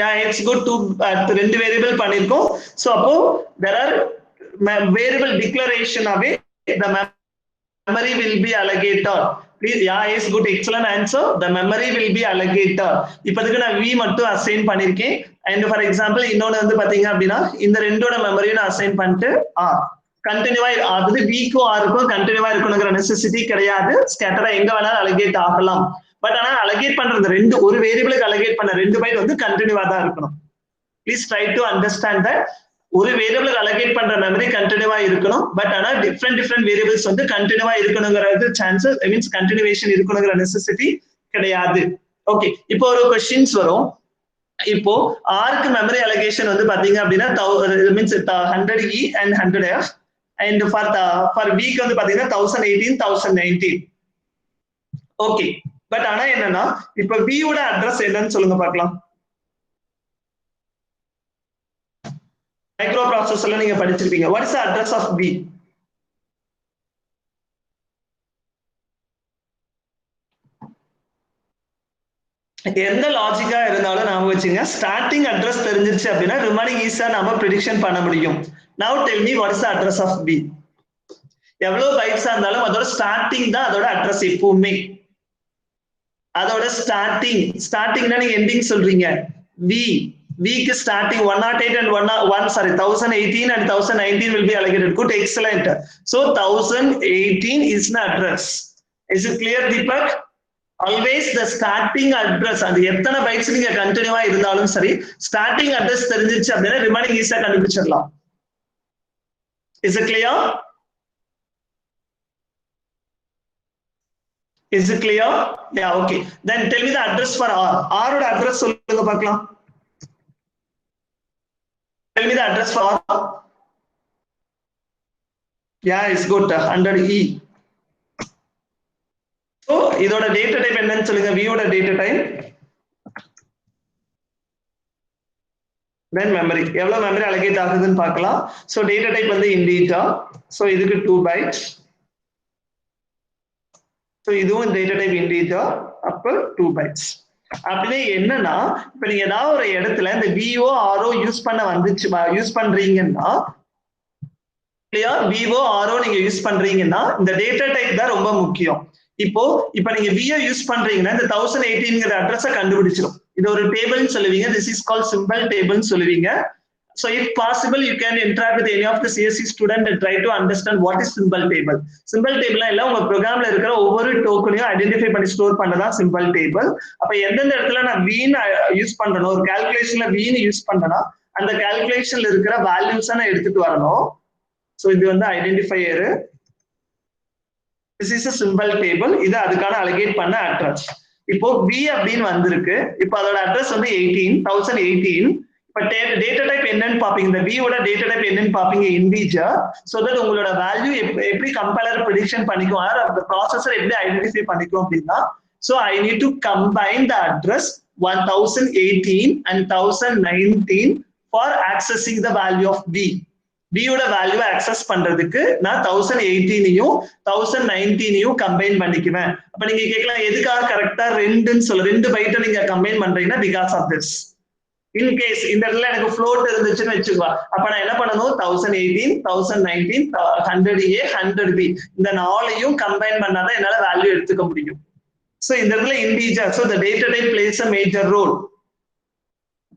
Yeah, it's good to ரெண்டு வேரியபிள் பண்ணிருக்கோம். So அப்போ there are variable declaration away, the memory will be allocated. Please, yeah, is good, excellent answer. The memory will be allocated. இப்போதுக்கு நான் v மட்டும் அசைன் பண்ணிருக்கேன். And for example இன்னொன்னு வந்து பாத்தீங்க அப்படின்னா இந்த ரெண்டோட மெமரியை நான் அசைன் பண்ணிட்டு கண்டினியூவா அதாவது v க்கும் r க்கும் கண்டினியூவா இருக்கணுங்கிற நெசசிட்டி கிடையாது. ஸ்கேட்டரா எங்க வேணாலும் அலோகேட் ஆகலாம். பட் ஆனா அலோகேட் பண்றது ரெண்டு ஒரு வேரியபிளுக்கு அலோகேட் பண்ண ரெண்டு பைட் வந்து கண்டினியூவா தான் இருக்கணும். Please try to understand that. ஒரு வேரியபிளுக்கு அலோகேட் பண்ற மெமரி கண்டினியூவா இருக்கணும். பட் ஆனா டிஃப்ரெண்ட் வேரியபிள்ஸ் வந்து கண்டினியூவா இருக்கணுங்கிறது சான்சஸ் மீன்ஸ் கண்டினியூவேஷன் இருக்கணுங்கிற நெசசிட்டி கிடையாது. ஓகே, இப்போ ஒரு क्वेश्चंस வரும். இப்போ ஆர்க்கு மெமரி அலோகேஷன் வந்து பாத்தீங்க அப்படின்னா means 100E and 100F and for week வந்து பாத்தீங்கன்னா 1018 1019. ஓகே, பட் ஆனா என்னன்னா இப்போ v ஓட அட்ரஸ் என்னன்னு சொல்லுங்க பார்க்கலாம். மைக்ரோ ப்ராசஸர்ல நீங்க படிச்சிருப்பீங்க. What is the address of v? எந்த லாஜிக்கா இருந்தாலும் நாம வச்சுங்க ஸ்டார்டிங் அட்ரஸ் தெரிஞ்சிருச்சு அப்படின்னா ரிமைனிங் ஈஸியா நாம ப்ரெடிக்ஷன் பண்ண முடியும். Now tell me what is the address of v? எவ்வளவு பைட்ஸா இருந்தாலும் அதோட ஸ்டார்டிங் தான் அதோட அட்ரஸ் எப்பவுமே. அதோட ஸ்டார்டிங்னா நீங்க எண்டிங் சொல்றீங்க. v க்கு starting 108 and 1018 and 1019 will be allocated. Good, excellent. So 1018 is the address. Is it clear, Deepak? Always the starting address and எத்தனை பைட்ஸ் நீங்க கண்டினியூவா இருந்தாலும் சரி ஸ்டார்டிங் அட்ரஸ் தெரிஞ்சிருச்சு அப்படின்னா ரிமைனிங் ஈஸியா கண்டுபிடிச்சிடலாம். Is it clear? Is it clear? Yeah, okay. Then tell me the address for r. r ஓட அட்ரஸ் சொல்லுங்க பார்க்கலாம். Tell me the address for r. Yeah, it's good. 100E. So இதோட data type என்னன்னு சொல்லுங்க. v ஓட data type then memory எவ்வளவு memory allocate ஆகுதுன்னு பார்க்கலாம். சோ டேட்டா டைப் வந்து இன்டிஜர். சோ இதுக்கு 2 bytes. சோ இதுவும் டேட்டா டைப் இன்டிஜர் அப்ப 2 bytes. அப்படியே என்னன்னா இப்ப நீங்க ஏதாவது ஒரு இடத்துல இந்த VO RO யூஸ் பண்றீங்கன்னா VO RO நீங்க யூஸ் பண்றீங்கன்னா இந்த டேட்டா டைப் தான் ரொம்ப முக்கியம். இப்போ நீங்க VO யூஸ் பண்றீங்கன்னா இந்த 1018ங்கிற அட்ரஸை கண்டுபிடிச்சிடும். இது ஒரு டேபிள்னு சொல்லுவீங்க. திஸ் இஸ் கால்ட் சிம்பிள் டேபிள்னு சொல்லுவீங்க. So if possible you can interact with any of the CSC student and try to understand what is symbol table. Symbol table எல்லாம் உங்க ப்ரோக்ராம்ல இருக்கிற ஒவ்வொரு டோக்கனையும் ஐடென்டிஃபை பண்ணி ஸ்டோர் பண்ணதா சிம்பிள் டேபிள். அப்ப எந்தெந்த இடத்துல நான் v யூஸ் பண்றேனோ ஒரு கால்குலேஷன்ல v யூஸ் பண்றேனா அந்த கால்குலேஷன்ல இருக்கிற வேல்யூஸ் நான் எடுத்துட்டு வரணும். சோ இது வந்து identifier. This is a symbol table. இது அதுக்கான அலோகேட் பண்ண அட்ரஸ். இப்போ v அப்படின்னு வந்திருக்கு. இப்போ அதோட அட்ரஸ் வந்து 1018. இப்ப டேட்டா டைப் என்னன்னு பாப்பீங்க. இந்த v ஓட டேட்டா டைப் என்னன்னு பாப்பீங்க இன்டிஜர். சோ தட் உங்களோட வேல்யூ எப்படி கம்பைலர் ப்ரெடிக்ஷன் பண்ணிக்கும் ஆர் அந்த ப்ராசஸர் எப்படி ஐடென்டிஃபை பண்ணிக்கும் அப்படின்னா so I need to combine the address 1018 and 1019 for accessing the value of v. v ஓட வேல்யூ அக்சஸ் பண்றதுக்கு நான் 1018யும் 1019யும் கம்பைன் பண்ணிக்குவேன். அப்ப நீங்க கேட்கலாம் எதுக்காக கரெக்டா ரெண்டு பைட்டை நீங்க கம்பைன் பண்றீங்கன்னா because of this. In case இந்த இடத்துல எனக்கு float இருந்துச்சுன்னு வெச்சுக்கோ அப்ப நான் என்ன பண்ணணும் 1018 1019 100A 100B இந்த நாளையும் கம்பைன் பண்ணாதான் என்னால வேல்யூ எடுத்துக்க முடியும். சோ இந்த இடத்துல integer, so the data type plays a major role.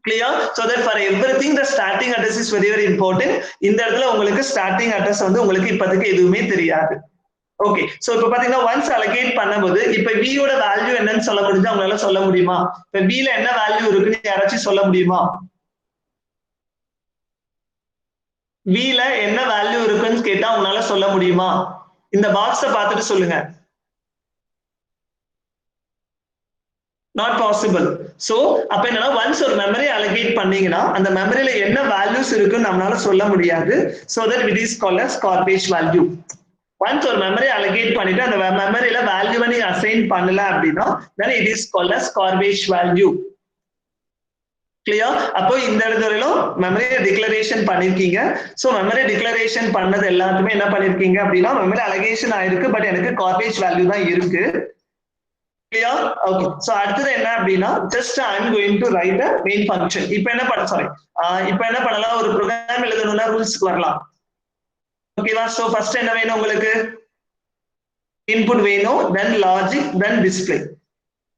Clear? So that for everything the starting address is very important. இந்த இடத்துல உங்களுக்கு starting address வந்து உங்களுக்கு இப்போதைக்கு எதுவுமே தெரியாது. ஓகே, சோ இப்ப பாத்தீங்கன்னா ஒன்ஸ் அலோகேட் பண்ணும்போது இப்ப v ஓட வேல்யூ என்னன்னு சொல்ல முடிஞ்சா உங்களால சொல்ல முடியுமா? இப்ப v ல என்ன வேல்யூ இருக்குன்னு யாராச்சும் சொல்ல முடியுமா? v ல என்ன வேல்யூ இருக்குன்னு கேட்டா உங்களால சொல்ல முடியுமா? இந்த பாக்ஸை பார்த்துட்டு சொல்லுங்க. not possible. So அப்ப என்னன்னா once ஒரு மெமரி allocate பண்ணீங்கன்னா அந்த மெமரியில என்ன வேல்யூஸ் இருக்குன்னு நம்மளால சொல்ல முடியாது. So that it is called as garbage value. once ஒரு மெமரி allocate பண்ணிட்டு அந்த மெமரியில வேல்யூவை நீங்க அசைன் பண்ணல அப்படின்னா then it is called as garbage value. Clear? அப்போ இந்த இடத்துலயும் மெமரி டிக்ளரேஷன் பண்ணிருக்கீங்க. சோ மெமரி டிக்ளரேஷன் பண்ணது எல்லாத்துமே என்ன பண்ணிருக்கீங்க அப்படின்னா மெமரி அலகேஷன் ஆயிருக்கு, பட் எனக்கு கார்பேஜ் வேல்யூ தான் இருக்கு. கிளியர்? ஓகே. சோ அடுத்தது என்ன அப்படின்னா just I am going to write a main function. இப்போ என்ன பண்ணலாம், ஒரு ப்ரோக்ராம் எழுதணும்னா ரூல்ஸ்க்கு வரலாம். ஓகேவா? சோ ஃபர்ஸ்ட் என்ன வேணும் உங்களுக்கு? இன்புட் வேணும், தென் லாஜிக், தென் டிஸ்ப்ளே.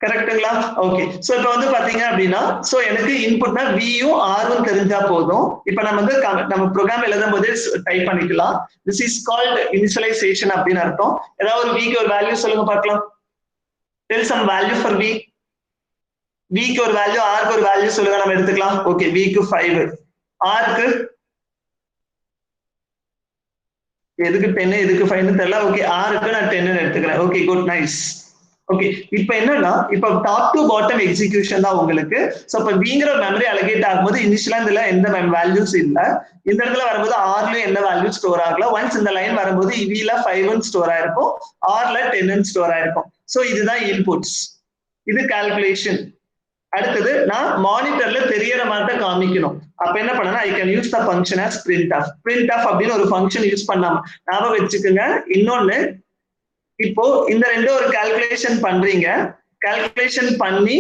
கரெக்ட்டுங்களா? ஓகே. சோ இப்போ வந்து பாத்தீங்க அப்படின்னா சோ எனக்கு இன்புட்னா வியும் ஆரும் தெரிஞ்சா போதும். இப்போ நம்ம ப்ரோக்ராம் எழுதும் போது டைப் பண்ணிக்கலாம். திஸ் இஸ் கால்ட் இனிஷியலைசேஷன் அப்படின்னு அர்த்தம். ஏதாவது ஒரு விக்கு ஒரு வேல்யூ சொல்லுங்க பார்க்கலாம். tell some value for v. விக்கு ஒரு வேல்யூ, ஆருக்கு ஒரு வேல்யூ சொல்லுங்க, நம்ம எடுத்துக்கலாம். ஓகே, விக்கு 5, ஆருக்கு எதுக்கு 10 எதுக்கு 5 தெரியல. ஓகே, ஆருக்கு நான் 10 எடுத்துக்கிறேன். Okay, good, nice. ஓகே, இப்போ என்னன்னா இப்போ டாப் டு பாட்டம் எக்ஸிகியூஷன் தான் உங்களுக்கு. சோ இப்போ விங்கிற மெமரி அலோகேட் ஆகும்போது இனிஷியலா இதுல எந்த வேல்யூஸ் இல்ல. இந்த இடத்துல வரும்போது ஆர்லயும் என்ன வேல்யூ ஸ்டோர் ஆகல. ஒன்ஸ் இந்த லைன் வரும்போது வில 5 ஸ்டோர் ஆயிருக்கும், ஆர்ல 10 ஸ்டோர் ஆயிருக்கும். சோ இதுதான் இன்புட்ஸ், இது கால்குலேஷன். அடுத்தது நான் மானிட்டர்ல தெரியற மாதிரி காமிக்கணும். அப்ப என்ன பண்ணனா I can use the function as printf. printf அப்படின்னு ஒரு ஃபங்க்ஷன் யூஸ் பண்ணாம ஞாபகம் வச்சுக்கோங்க. இன்னொன்னு, இப்போ இந்த ரெண்டும் ஒரு கால்குலேஷன் பண்றீங்க, கால்குலேஷன் பண்ணி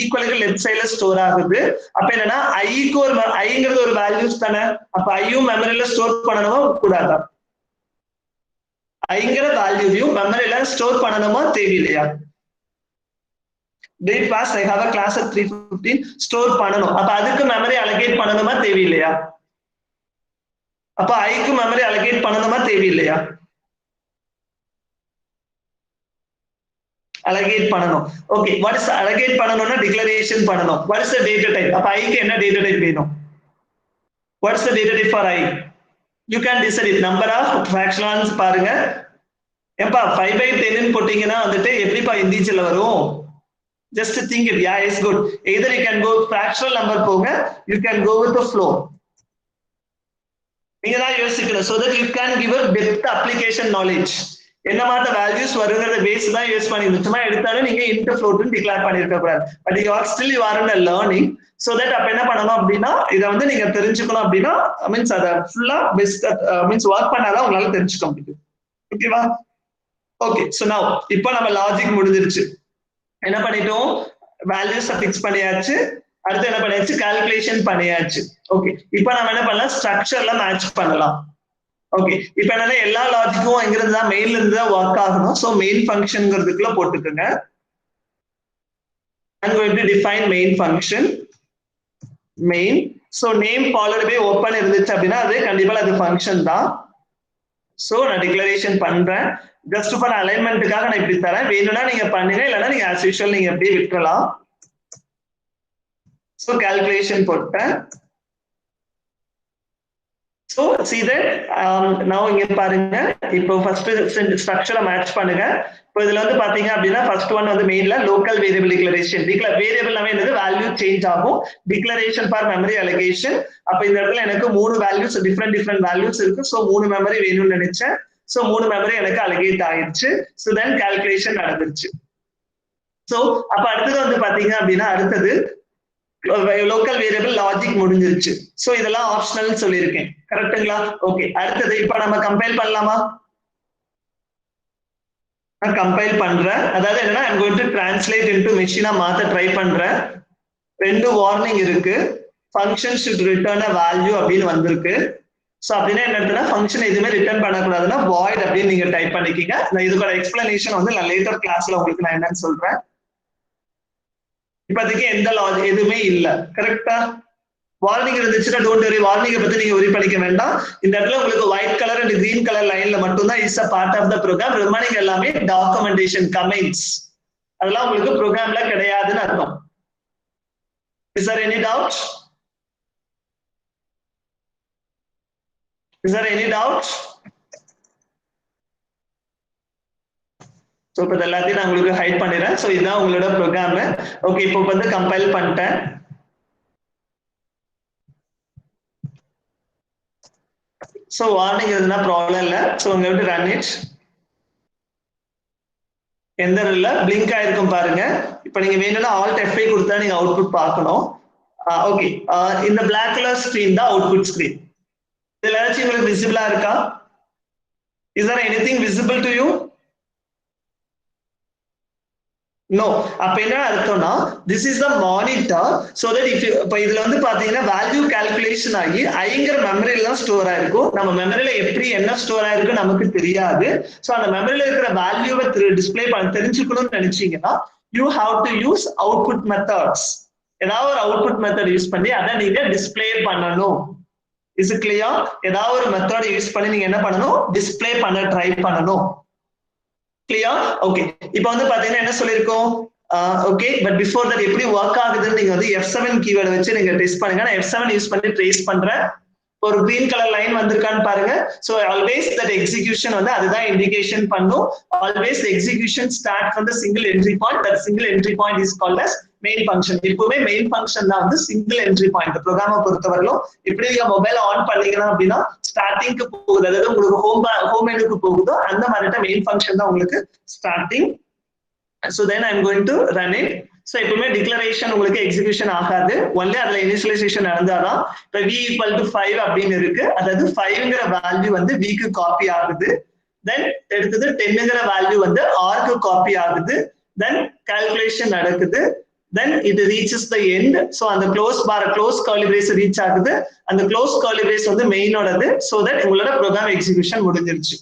ஈக்குவலுக்கு லெஃப்ட் சைடுல ஸ்டோர் ஆகுது. அப்ப என்னன்னா ஐக்கு ஐங்கிறது ஒரு வேல்யூஸ் தானே. அப்ப ஐயும் மெமரியில ஸ்டோர் பண்ணணுமா கூடாதா? ஐங்கிற வேல்யூவையும் மெமரியில ஸ்டோர் பண்ணணுமா தேவையில்லையா? date pass I have a class at 3:15 store பண்ணணும். அப்ப அதுக்கு மெமரி அலோகேட் பண்ணணுமா தேவையில்லையா? அப்ப ஐக்கு மெமரி அலோகேட் பண்ணணுமா தேவையில்லையா? அலோகேட் பண்ணணும். ஓகே, வாட் இஸ் அலோகேட் பண்ணணும்னா டிக்ளரேஷன் பண்ணணும். What is the data type? அப்ப ஐக்கு என்ன டேட்டா டைப் வேணும்? What is the data type for I? You can decide it. Number of fractionals பாருங்க. ஏப்பா 5/10 ன்னு போட்டீங்கன்னா வந்துட்டு எப்படிப்பா இன்டிஜர்ல வரும்? Just think it. Yeah, it's good. Either you can go fractional number போங்க, you can go with the flow. நீங்க தான் யோசிக்கணும், so that you can give a depth application knowledge. என்ன மாதிரி வேல்யூஸ் வருங்கறத பேஸ் தான் யூஸ் பண்ணி சும்மா எடுத்தாலும் நீங்க int float ன்னு டிக்ளேர் பண்ணிருக்க கூடாது. But you are still you are in a learning, so that அப்ப என்ன பண்ணணும் அப்படின்னா இத வந்து நீங்க தெரிஞ்சுக்கணும் அப்படின்னா மீன்ஸ் அத ஃபுல்லா பெஸ்ட் மீன்ஸ் வொர்க் பண்ணாதான் உங்களால தெரிஞ்சுக்க முடியும். ஓகேவா? ஓகே, so now இப்போ நம்ம லாஜிக் முடிஞ்சிருச்சு. என்ன பண்ணிட்டோம்? வேல்யூஸ் ஃபிக்ஸ் பண்ணியாச்சு. அடுத்து என்ன பண்ணியாச்சு? கால்குலேஷன் பண்ணியாச்சு. ஓகே, இப்போ நம்ம என்ன பண்ணலாம்? ஸ்ட்ரக்சர்ல மேட்ச் பண்ணலாம். ஓகே, இப்போ என்னன்னா எல்லா லாஜிக்கும் எங்கிருந்து தான் மெயின்ல இருந்து தான் ஒர்க் ஆகணும். சோ மெயின் ஃபங்க்ஷன்ங்கிறதுக்குள்ள போட்டுக்கோங்க. I'm going to define main function. main. So name followed by open இருந்துச்சு அப்படின்னா அது கண்டிப்பா அது ஃபங்க்ஷன் தான். சோ நான் டிக்ளரேஷன் பண்றேன். ஜஸ்ட் ஃபார் அலைன்மென்ட்காக நான் இப்படி தரேன். வேணும்னா நீங்க பண்ணுங்க, இல்லனா நீங்க as usual நீங்க அப்படியே விட்டுறலாம். சோ கால்குலேஷன் போட்டேன். சோ see that now இங்க பாருங்க. இப்போ ஃபர்ஸ்ட் ஸ்ட்ரக்சரை மேட்ச் பண்ணுங்க. இப்போ இதுல வந்து பாத்தீங்க அப்படின்னா ஃபர்ஸ்ட் ஒன் வந்து மெயின்ல லோக்கல் வேரியபிள் டிக்ளரேஷன். வேரியபிள்னாவே என்னது? வேல்யூ சேஞ்ச் ஆகும். Declaration for memory allocation. அப்ப இந்த இடத்துல எனக்கு 3 வேல்யூஸ் டிஃபரெண்ட் வேல்யூஸ் இருக்கு. சோ 3 மெமரி வேணும்னு நினைச்சேன். சோ 3 மெமரி எனக்கு அலோகேட் ஆயிருச்சு. சோ தென் கால்குலேஷன் நடந்துருச்சு. சோ அப்ப அடுத்தது வந்து பாத்தீங்க அப்படின்னா அடுத்தது லோக்கல் வேரியபிள் லாஜிக் முடிஞ்சிருச்சு. சோ இதெல்லாம் ஆப்ஷனல் சொல்லியிருக்கேன். கரெக்ட்டுங்களா? ஓகே, அடுத்தது இப்போ நம்ம கம்பைல் பண்ணலாமா? நான் கம்பைல் பண்றேன். அதாவது என்னன்னா I'm going to translate into machine மாத்த ட்ரை பண்றேன். ரெண்டு வார்னிங் இருக்கு. function should return a value அப்படின்னு வந்திருக்கு. சோ அப்படின்னா என்ன அர்த்தம்னா ஃபங்க்ஷன் எதுவுமே ரிட்டர்ன் பண்ணக்கூடாதுன்னா void அப்படின்னு நீங்க டைப் பண்ணிக்கீங்க. நான் இதுக்கான எக்ஸ்பிளனேஷன் வந்து நான் லேட்டர் கிளாஸ்ல உங்களுக்கு நான் என்னன்னு சொல்றேன். இப்போதைக்கு எந்த லாஜிக் எதுவுமே இல்ல. கரெக்டா? வார்னிங் இருந்துச்சுன்னா டோன்ட் வரி, வார்னிங்கை பத்தி நீங்க வரி பண்ணிக்க வேண்டாம். இந்த இடத்துல உங்களுக்கு white colour and green colour லைன்ல மட்டும் தான் is a part of the program. Remaining எல்லாமே டாக்குமெண்டேஷன் கமெண்ட்ஸ், அதெல்லாம் உங்களுக்கு ப்ரோக்ராம்ல கிடையாதுன்னு அர்த்தம். Is there any doubt? Is there any doubt? So இப்போ எல்லாத்தையும் நான் உங்களுக்கு ஹைட் பண்ணிடுறேன். சோ இதுதான் உங்களோட ப்ரோக்ராம். ஓகே, இப்போ வந்து கம்பைல் பண்ணிட்டேன். சோ வார்னிங் எதுனா ப்ராப்ளம் இல்ல. சோ உங்க வந்து ரன் இட். எந்த இல்ல பிளிங்க் ஆயிருக்கும் பாருங்க. இப்போ நீங்க வேணும்னா ஆல்ட் F5 கொடுத்தா நீங்க அவுட்புட் பார்க்கணும். ஓகே, இந்த பிளாக் கலர் ஸ்கிரீன் தான் அவுட்புட் ஸ்கிரீன். இதுல ஏதாச்சும் உங்களுக்கு விசிபிளா இருக்கா? Is there anything visible to you? No. அப்ப என்ன அர்த்தம்னா this is the monitor so that if இப்ப இதுல வந்து பாத்தீங்கன்னா வேல்யூ கால்குலேஷன் ஆகி ஐங்கிற மெமரியில தான் ஸ்டோர் ஆயிருக்கும். நம்ம மெமரியில எப்படி என்ன ஸ்டோர் ஆயிருக்கு நமக்கு தெரியாது. சோ அந்த மெமரியில இருக்கிற வேல்யூவை டிஸ்ப்ளே பண்ண தெரிஞ்சுக்கணும்னு நினைச்சீங்கன்னா you have to use output methods. ஏதாவது ஒரு அவுட்புட் மெத்தட் யூஸ் பண்ணி அதை நீங்க டிஸ்ப்ளே பண்ணணும். Is it clear? ஏதாவது ஒரு மெத்தட் யூஸ் பண்ணி நீங்க என்ன பண்ணணும்? டிஸ்ப்ளே பண்ண ட்ரை பண்ணணும். கிளியர்? ஓகே, இப்போ வந்து பாத்தீங்கன்னா என்ன சொல்லிருக்கோம்? ஓகே, பட் பிஃபோர் தட் எப்படி ஒர்க் ஆகுதுன்னு நீங்க வந்து F7 கீவேர்ட் வச்சு நீங்க டெஸ்ட் பண்ணுங்க. நான் F7 யூஸ் பண்ணி ட்ரேஸ் பண்றேன். ஒரு கிரீன் கலர் லைன் வந்திருக்கான்னு பாருங்க. சோ ஆல்வேஸ் தட் எக்ஸிகியூஷன் வந்து அதுதான் இண்டிகேஷன் பண்ணும். Always execution start from the single entry point. That single entry point is called as main function. எப்பவுமே மெயின் ஃபங்க்ஷன் தான் வந்து சிங்கிள் என்ட்ரி பாயிண்ட். ப்ரோக்ராமை பொறுத்தவரையிலும் இப்படி நீங்க மொபைல் ஆன் பண்ணீங்கன்னா அப்படின்னா ஸ்டார்டிங்க்கு போகுது, அதாவது உங்களுக்கு ஹோம் மெனுக்கு போகுதோ அந்த மாதிரி மெயின் ஃபங்க்ஷன் தான் உங்களுக்கு starting. So then I'm going to run it. So எப்பவுமே டிக்ளரேஷன் உங்களுக்கு எக்ஸிகியூஷன் ஆகாது. ஒன்லி அதுல இனிஷியலைசேஷன் நடந்தாதான். இப்ப v equal to 5 அப்படின்னு இருக்கு. அதாவது 5ங்கிற வேல்யூ வந்து v க்கு காப்பி ஆகுது. தென் எடுத்தது 10ங்கிற வேல்யூ வந்து r க்கு காப்பி ஆகுது. தென் கால்குலேஷன் நடக்குது. Then it reaches the end. So அந்த close bar, close curly brace reach ஆகுது. அந்த close curly brace வந்து main ஓடது. So that உங்களோட program execution முடிஞ்சிருச்சு.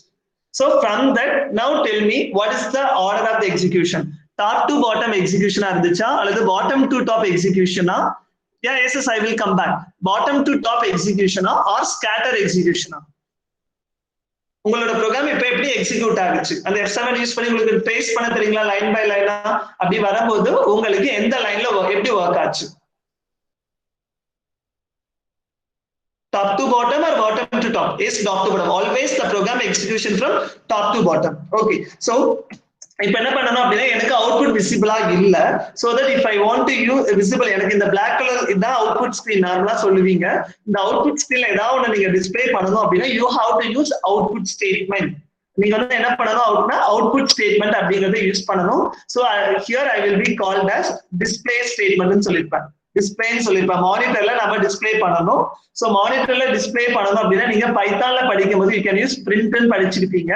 So from that, now tell me what is the order of the execution? Top to bottom execution இருந்துச்சா அல்லது bottom to top execution? Yeah, yes, I will come back. Bottom to top execution or scatter execution? உங்களோட program இப்ப எப்படி execute ஆகுச்சு? அந்த F7 use பண்ணி உங்களுக்கு trace பண்ண தெரியுங்களா? லைன் பை லைனா அப்படி வரும்போது உங்களுக்கு எந்த லைன்ல எப்படி ஒர்க் ஆச்சு? Top to bottom or bottom to top? Yes, top to bottom. Always the program execution from top to bottom. Okay, so இப்ப என்ன பண்ணணும் அப்படின்னா எனக்கு அவுட்புட் விசிபிளா இல்ல. So that if I want to use visible, எனக்கு இந்த black colour இதான் output screen நார்மலா சொல்லுவீங்க. இந்த அவுட்புட் ஸ்கிரீன்ல ஏதாவது ஒண்ணு நீங்க டிஸ்ப்ளே பண்ணணும் அப்படின்னா you have to use output statement. நீங்க வந்து என்ன பண்ணணும் அப்படின்னா அவுட்புட் ஸ்டேட்மெண்ட் அப்படிங்கறத யூஸ் பண்ணணும். So here I will be called as display ஸ்டேட்மெண்ட்னு சொல்லிருப்பேன். டிஸ்பிளேன்னு சொல்லிருப்பேன். மானிட்டர்ல நம்ம டிஸ்பிளே பண்ணணும். சோ மானிட்டர்ல டிஸ்பிளே பண்ணணும் அப்படின்னா நீங்க பைத்தான்ல படிக்கும் போது யூ கேன் யூஸ் பிரிண்ட்னு படிச்சிருப்பீங்க.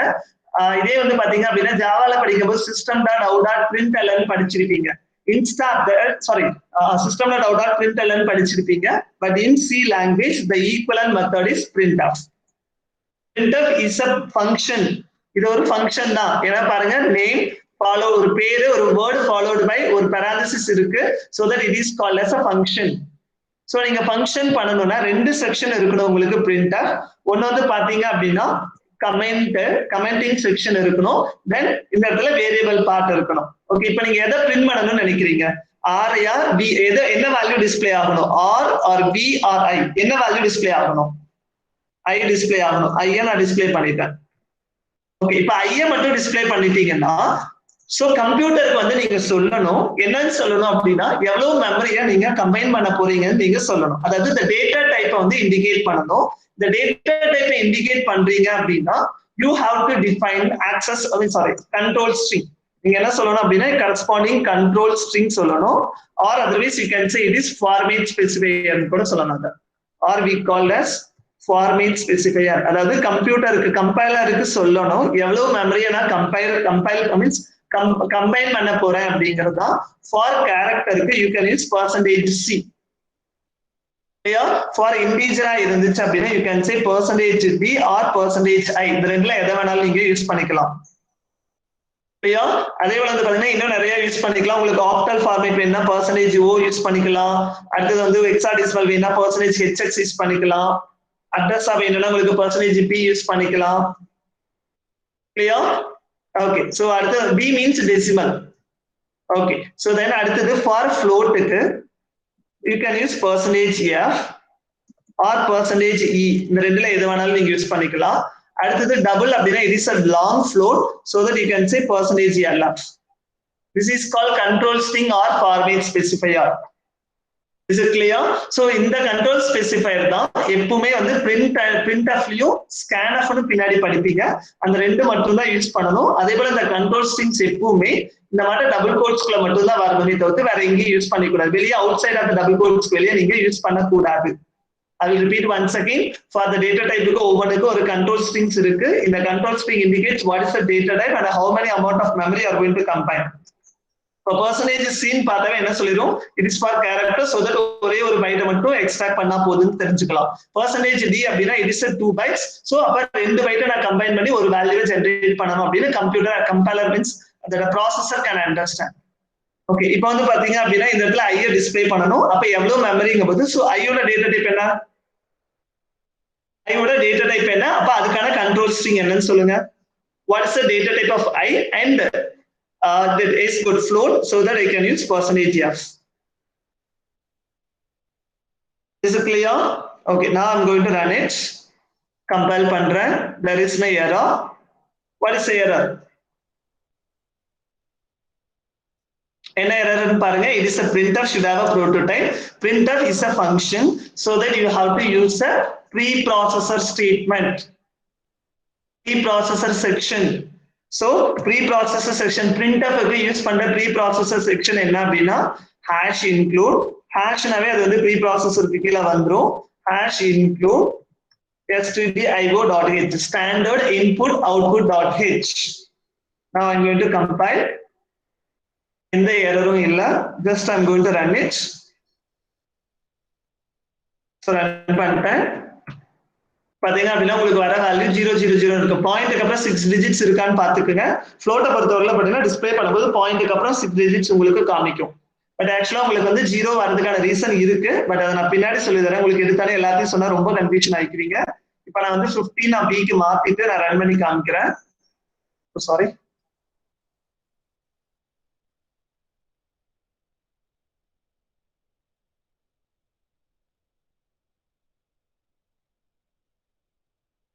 இதே வந்து பாத்தீங்க அப்படின்னா ஜாவால படிக்கும்போது system.out.println படிச்சிருப்பீங்க. system.out.println படிச்சிருப்பீங்க. But in C language the equivalent method is printf. printf is a function. இது ஒரு ஃபங்க்ஷன் தான். ஏன்னா பாருங்க நேம் ஃபாலோ ஒரு பேரு ஒரு வேர்ட் ஃபாலோட் பை ஒரு parenthesis இருக்கு. so that it is called as a function. So நீங்க ஃபங்க்ஷன் பண்ணனும்னா ரெண்டு செக்ஷன் இருக்கணும் உங்களுக்கு printf. ஒன்னு வந்து பாத்தீங்க அப்படின்னா கமெண்டிங் செக்ஷன் இருக்கணும். தென் இந்த இடத்துல வேரியபிள் பார்ட் இருக்கணும். ஓகே, இப்போ நீங்க எதை பிரிண்ட் பண்ணணும்னு நினைக்கிறீங்க? ஆர் யா பி, எதை என்ன வேல்யூ டிஸ்ப்ளே ஆகணும்? ஆர் ஆர் பி ஆர் ஐ, என்ன வேல்யூ டிஸ்ப்ளே ஆகணும்? ஐ டிஸ்ப்ளே ஆகணும். ஐயை நான் டிஸ்ப்ளே பண்ணிட்டேன். ஓகே, இப்போ ஐயை மட்டும் டிஸ்ப்ளே பண்ணிட்டீங்கன்னா சோ கம்ப்யூட்டருக்கு வந்து நீங்க சொல்லணும் என்னன்னு சொல்லணும் அப்படின்னா எவ்வளவு மெமரியை நீங்க கம்பைன் பண்ண போறீங்கன்னு நீங்க சொல்லணும். அதாவது இந்த டேட்டா டைப்பை வந்து இண்டிகேட் பண்ணணும். இந்த டேட்டா டைப்பை இண்டிகேட் பண்றீங்க அப்படின்னா you have to define access control string. நீங்க என்ன சொல்லணும் அப்படின்னா கரஸ்பாண்டிங் கண்ட்ரோல் ஸ்ட்ரிங் சொல்லணும். Or otherwise you can say it is format specifier கூட சொல்லணும். Or we call as format specifier. அதாவது கம்ப்யூட்டருக்கு கம்பைலருக்கு சொல்லணும் எவ்வளவு மெமரியை நான் கம்பைல் மீன்ஸ் கம்பைன் பண்ண போறேன் அப்படிங்கிறது தான். ஃபார் கேரக்டருக்கு you can use %c. For இன்டீஜரா இருந்துச்சு அப்படின்னா you can say %b or %i. இந்த ரெண்டுல எதை வேணாலும் நீங்க யூஸ் பண்ணிக்கலாம். அதே போல வந்து பாத்தீங்கன்னா இன்னும் நிறைய யூஸ் பண்ணிக்கலாம். உங்களுக்கு ஆக்டல் ஃபார்மேட் வேணும்னா %o யூஸ் பண்ணிக்கலாம். அடுத்தது வந்து ஹெக்ஸாடெசிமல் வேணும்னா %hx யூஸ் பண்ணிக்கலாம். அட்ரஸா வேணும்னா உங்களுக்கு %p யூஸ் பண்ணிக்கலாம். கிளியர்? ஓகே, சோ அடுத்து b means decimal. Okay, so தென் அடுத்தது for ஃப்ளோட்டுக்கு you can use %f or %e. இந்த ரெண்டுல எது வேணாலும் நீங்க யூஸ் பண்ணிக்கலாம். அடுத்தது டபுள் அப்படின்னா it is a long float, so that you can say percentage LF. This is called control string or format specifier. Is it clear? So இந்த control specifier தான் எப்பவுமே வந்து printfலயும் scanfனு பின்னாடி படிப்பீங்க. அந்த ரெண்டு மட்டும் தான் யூஸ் பண்ணணும். அதே போல இந்த control strings எப்பவுமே இந்த மாதிரி டபுள் கோட்ஸ்க்குள்ள மட்டும் தான் வரணுமே தவிர்த்து வேற எங்கேயும் யூஸ் பண்ணிக்க கூடாது. வெளியே outside of double quotes வெளியே நீங்க யூஸ் பண்ண கூடாது. I will repeat once again. For the data type ஒவ்வொன்றுக்கும் ஒரு control strings இருக்கு. இந்த control string indicates what is the data type and how many amount of memory are going to combine. இப்போ percentage scene பார்த்தாவே என்ன சொல்லிரும், it is for character, so that ஒரே ஒரு பைட்டை மட்டும் எக்ஸ்ட்ராக்ட் பண்ணா போதுன்னு தெரிஞ்சுக்கலாம். percentage d அப்படின்னா it is a 2 bytes, so அப்ப ரெண்டு பைட்டை நான் கம்பைன் பண்ணி ஒரு வேல்யூவை ஜெனரேட் பண்ணணும் அப்படின்னு computer means the processor can understand. Okay, இப்போ வந்து பாத்தீங்க அப்படின்னா இந்த இடத்துல ஐ டிஸ்ப்ளே பண்ணணும். அப்ப எவ்வளவு மெமரிங்க போது, சோ ஐயோட டேட்டா டைப் என்ன, ஐயோட டேட்டா டைப் என்ன, அப்ப அதுக்கான கண்ட்ரோல் ஸ்ட்ரிங் என்னன்னு சொல்லுங்க. What is the data type of I and that is good float, so that I can use percentage f. Is it clear? Okay, now I'm going to run it. Compile பண்றேன். There is no error. What is the error? என்ன எரர்னு பாருங்க. It is a printf should have a prototype. Printf is a function, so that you have to use a preprocessor statement. Preprocessor section. So preprocessor section printf க்கு use பண்ற preprocessor section என்ன அப்படின்னா hash include, hashனாவே அது வந்து preprocessorக்கு கீழ வந்துரும். hash include stdio.h standard input output.h. Now I'm going to compile. எந்த எரரும் இல்ல. just I'm going to run it. so run பண்ணிட்டேன். பாத்தீங்க அப்படின்னா உங்களுக்கு வர வேல்யூ 000 இருக்கு. பாயிண்ட்க்கு அப்புறம் 6 டிஜிட்ஸ் இருக்கான்னு பாத்துக்கோங்க. ஃப்ளோட்டை பொறுத்தவரையில பாத்தீங்கன்னா டிஸ்ப்ளே பண்ணும்போது பாயிண்ட்க்கு அப்புறம் 6 டிஜிட்ஸ் உங்களுக்கு காமிக்கும். பட் ஆக்சுவலா உங்களுக்கு வந்து 0 வரதுக்கான ரீசன் இருக்கு. பட் அதை நான் பின்னாடி சொல்லி தரேன். உங்களுக்கு எடுத்தாலே எல்லாத்தையும் சொன்னா ரொம்ப கன்ஃபியூஷன் ஆயிக்கிறீங்க. இப்ப நான் வந்து 15 நான் பிக்கு மாத்திட்டு நான் ரன் பண்ணி காமிக்கிறேன். சாரி,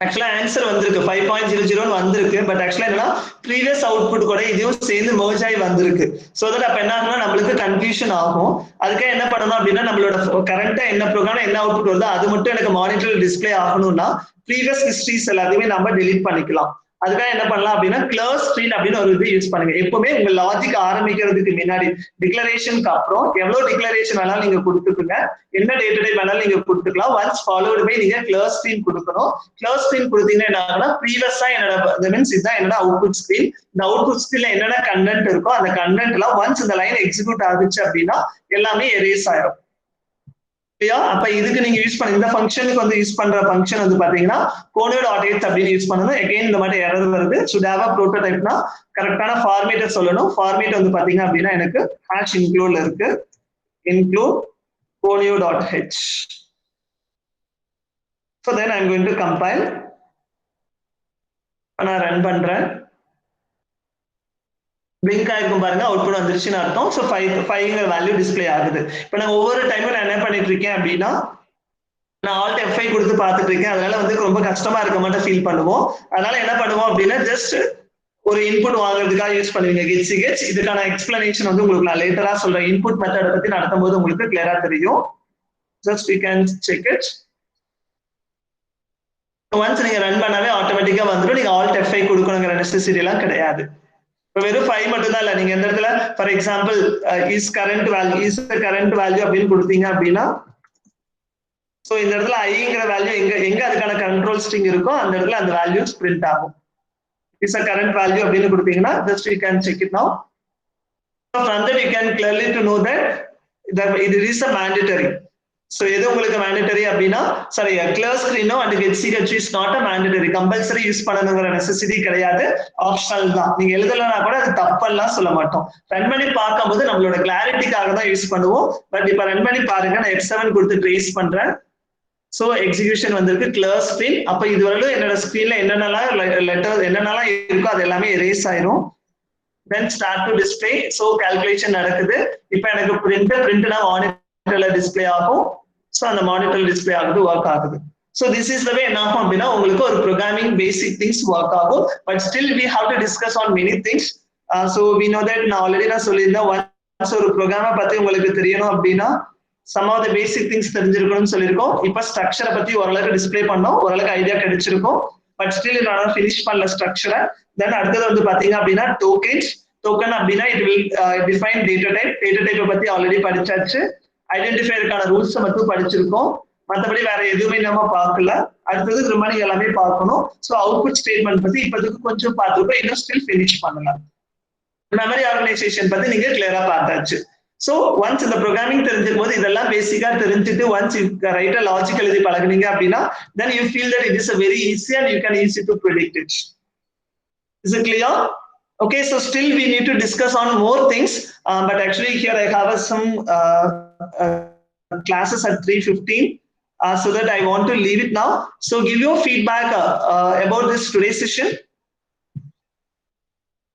ஆக்சுவலா ஆன்சர் வந்திருக்கு 5.00 வந்திருக்கு. பட் ஆக்சுவலா என்னன்னா ப்ரீவியஸ் அவுட்புட் கூட இதுவும் சேர்ந்து மெர்ஜ் ஆகி வந்திருக்கு. சோ தட் அப்ப என்ன ஆகும்னா நம்மளுக்கு கன்ஃபியூஷன் ஆகும். அதுக்காக என்ன பண்ணணும் அப்படின்னா நம்மளோட கரண்டா என்ன ப்ரோக்ராம் என்ன அவுட்புட் வருதோ அது மட்டும் எனக்கு மானிட்டர் டிஸ்பிளே ஆகணும்னா ப்ரீவியஸ் ஹிஸ்டரிஸ் எல்லாத்தையுமே நம்ம டெலீட் பண்ணிக்கலாம். அதுக்காக என்ன பண்ணலாம் அப்படின்னா கிளாஸ் ஸ்ட்ரீம் அப்படின்னு ஒரு இது யூஸ் பண்ணுங்க. எப்பவுமே உங்க லாஜிக் ஆரம்பிக்கிறதுக்கு முன்னாடி டிக்ளரேஷனுக்கு அப்புறம் எவ்வளவு டிக்ளரேஷன் வேணாலும் நீங்க கொடுத்துக்குங்க, என்ன டேட்டா டைப் வேணாலும் நீங்க கொடுத்துக்கலாம். ஒன்ஸ் ஃபாலோடு பை நீங்க கிளாஸ் ஸ்ட்ரீம் கொடுக்கணும். கிளாஸ் ஸ்ட்ரீம் கொடுத்தீங்கன்னா என்ன ஆகும்னா ப்ரீவியஸா என்னோட மீன்ஸ் இதுதான் என்னோட அவுட்புட் ஸ்கிரீன். இந்த அவுட்புட் ஸ்கிரீன்ல என்னென்ன கண்டென்ட் இருக்கோ அந்த கண்டென்ட் எல்லாம் ஒன்ஸ் இந்த லைன் எக்ஸிக்யூட் ஆகுச்சு அப்படின்னா எல்லாமே எரேஸ் ஆயிடும். அப்ப இதுக்கு நீங்க யூஸ் பண்ண இந்த ஃபங்க்ஷனுக்கு வந்து யூஸ் பண்ற ஃபங்க்ஷன் வந்து பாத்தீங்கன்னா conio.h அப்படின்னு யூஸ் பண்ணணும். அகைன் இந்த மாதிரி எரர் வருது. should have a prototypeனா கரெக்டான ஃபார்மேட்டை சொல்லணும். ஃபார்மேட் வந்து பாத்தீங்க அப்படின்னா எனக்கு hash includeல இருக்கு. include conio.h. so then I'm going to compile. நான் ரன் பண்றேன். பிளிங்க் ஆயிருக்கும் பாருங்க, அவுட்புட் வந்துருச்சுன்னு அர்த்தம். ஸோ 5ங்கிற வேல்யூ டிஸ்பிளே ஆகுது. இப்போ நான் ஒவ்வொரு டைமும் நான் என்ன பண்ணிட்டு இருக்கேன் அப்படின்னா நான் Alt F5 கொடுத்து பார்த்துட்டு இருக்கேன். அதனால வந்து ரொம்ப கஷ்டமா இருக்க மாட்டேன் ஃபீல் பண்ணுவோம். அதனால என்ன பண்ணுவோம் அப்படின்னா ஜஸ்ட் ஒரு இன்புட் வாங்குறதுக்காக யூஸ் பண்ணுவீங்க கெட்ஸ். இதுக்கான எக்ஸ்பிளனேஷன் வந்து உங்களுக்கு நான் லேட்டரா சொல்றேன். இன்புட் மெத்தடை பத்தி நடத்தும் போது உங்களுக்கு கிளியரா தெரியும். Just you can check it. Once நீங்க ரன் பண்ணாவே ஆட்டோமேட்டிக்கா வந்துடும். நீங்க Alt F5 கொடுக்கணுங்கிற நெசசிட்டி எல்லாம் கிடையாது. இப்போ வெறும் 5 மட்டும் தான் இல்ல. நீங்க எந்த இடத்துல for example is current value அப்படின்னு கொடுத்தீங்க அப்படின்னா சோ இந்த இடத்துல ஐங்கிற வேல்யூ எங்க அதுக்கான கண்ட்ரோல் ஸ்ட்ரிங் இருக்கோ அந்த இடத்துல அந்த வேல்யூ பிரிண்ட் ஆகும். இஸ் a current value அப்படின்னு கொடுத்தீங்கன்னா just you can check it now. So from that you can clearly to know that it is a mandatory. So எது உங்களுக்கு mandatory அப்படின்னா சாரி கிளாஸ் ஸ்கிரீனோ அண்ட் கெட்சிகச் is not a mandatory. Compulsory use பண்ணணுங்கிற necessity கிடையாது, optional தான். நீங்க எழுதலனா கூட அது தப்பெல்லாம் சொல்ல மாட்டோம். ரன் பண்ணி பார்க்கும்போது நம்மளோட கிளாரிட்டிக்காக தான் யூஸ் பண்ணுவோம். பட் இப்ப ரன் பண்ணி பாருங்க, நான் F7 கொடுத்து ட்ரேஸ் பண்றேன். சோ எக்ஸிகியூஷன் வந்திருக்கு கிளாஸ் ஸ்கிரீன். அப்ப இதுவரையிலும் என்னோட ஸ்கிரீன்ல என்னென்னலாம் லெட்டர் என்னென்னலாம் இருக்கோ அது எல்லாமே எரேஸ் ஆயிரும். then start to display. so calculation நடக்குது. இப்போ எனக்கு printனா மானிட்டர்ல டிஸ்ப்ளே ஆகும். சோ அந்த மானிட்டர் டிஸ்ப்ளே ஆகுது, ஒர்க் ஆகுது. So this is the way என்ன ஆகும் அப்படின்னா உங்களுக்கு ஒரு ப்ரோக்ராமிங் பேசிக் திங்ஸ் ஒர்க் ஆகும். But still we have to discuss on many things. So we know that நான் ஆல்ரெடி நான் சொல்லியிருந்தேன், ஒன்ஸ் ஒரு ப்ரோக்ராமை பத்தி உங்களுக்கு தெரியணும் அப்படின்னா some of the basic things தெரிஞ்சிருக்கணும்னு சொல்லியிருக்கோம். இப்போ ஸ்ட்ரக்சரை பத்தி ஓரளவுக்கு டிஸ்பிளே பண்ணோம், ஓரளவுக்கு ஐடியா கிடைச்சிருக்கும். பட் ஸ்டில் நான் ஃபினிஷ் பண்ணல ஸ்ட்ரக்சரை. தென் அடுத்தது வந்து பாத்தீங்க அப்படின்னா டோக்கன்ஸ். டோக்கன் அப்படின்னா it will define data type. டேட்டா டைப்பை பத்தி ஆல்ரெடி படிச்சாச்சு. ஐடென்டிஃபையருக்கான ரூல்ஸ் மட்டும் படிச்சிருக்கோம், மற்றபடி வேற எதுவுமே நம்ம பார்க்கல. அடுத்தது ரிமைனிங் எல்லாமே பார்க்கணும். ஸோ அவுட்புட் ஸ்டேட்மெண்ட் பத்தி இப்போதைக்கு கொஞ்சம் பார்த்துருக்கோம், இன்னும் ஸ்டில் ஃபினிஷ் பண்ணலாம். மெமரி ஆர்கனைசேஷன் பத்தி நீங்க கிளியரா பார்த்தாச்சு. ஸோ ஒன்ஸ் இந்த ப்ரோக்ராமிங் தெரிஞ்சுக்கும் போது இதெல்லாம் பேசிக்கா தெரிஞ்சுட்டு ஒன்ஸ் ரைட் லாஜிக் எழுதி பழகுனீங்க அப்படின்னா then you feel that it is a very easy and you can easy to predict it. Is it clear? Okay, so still we need to discuss on more things, but actually here I have some classes at 3:15, so that I want to leave it now. So give your feedback about this today's session.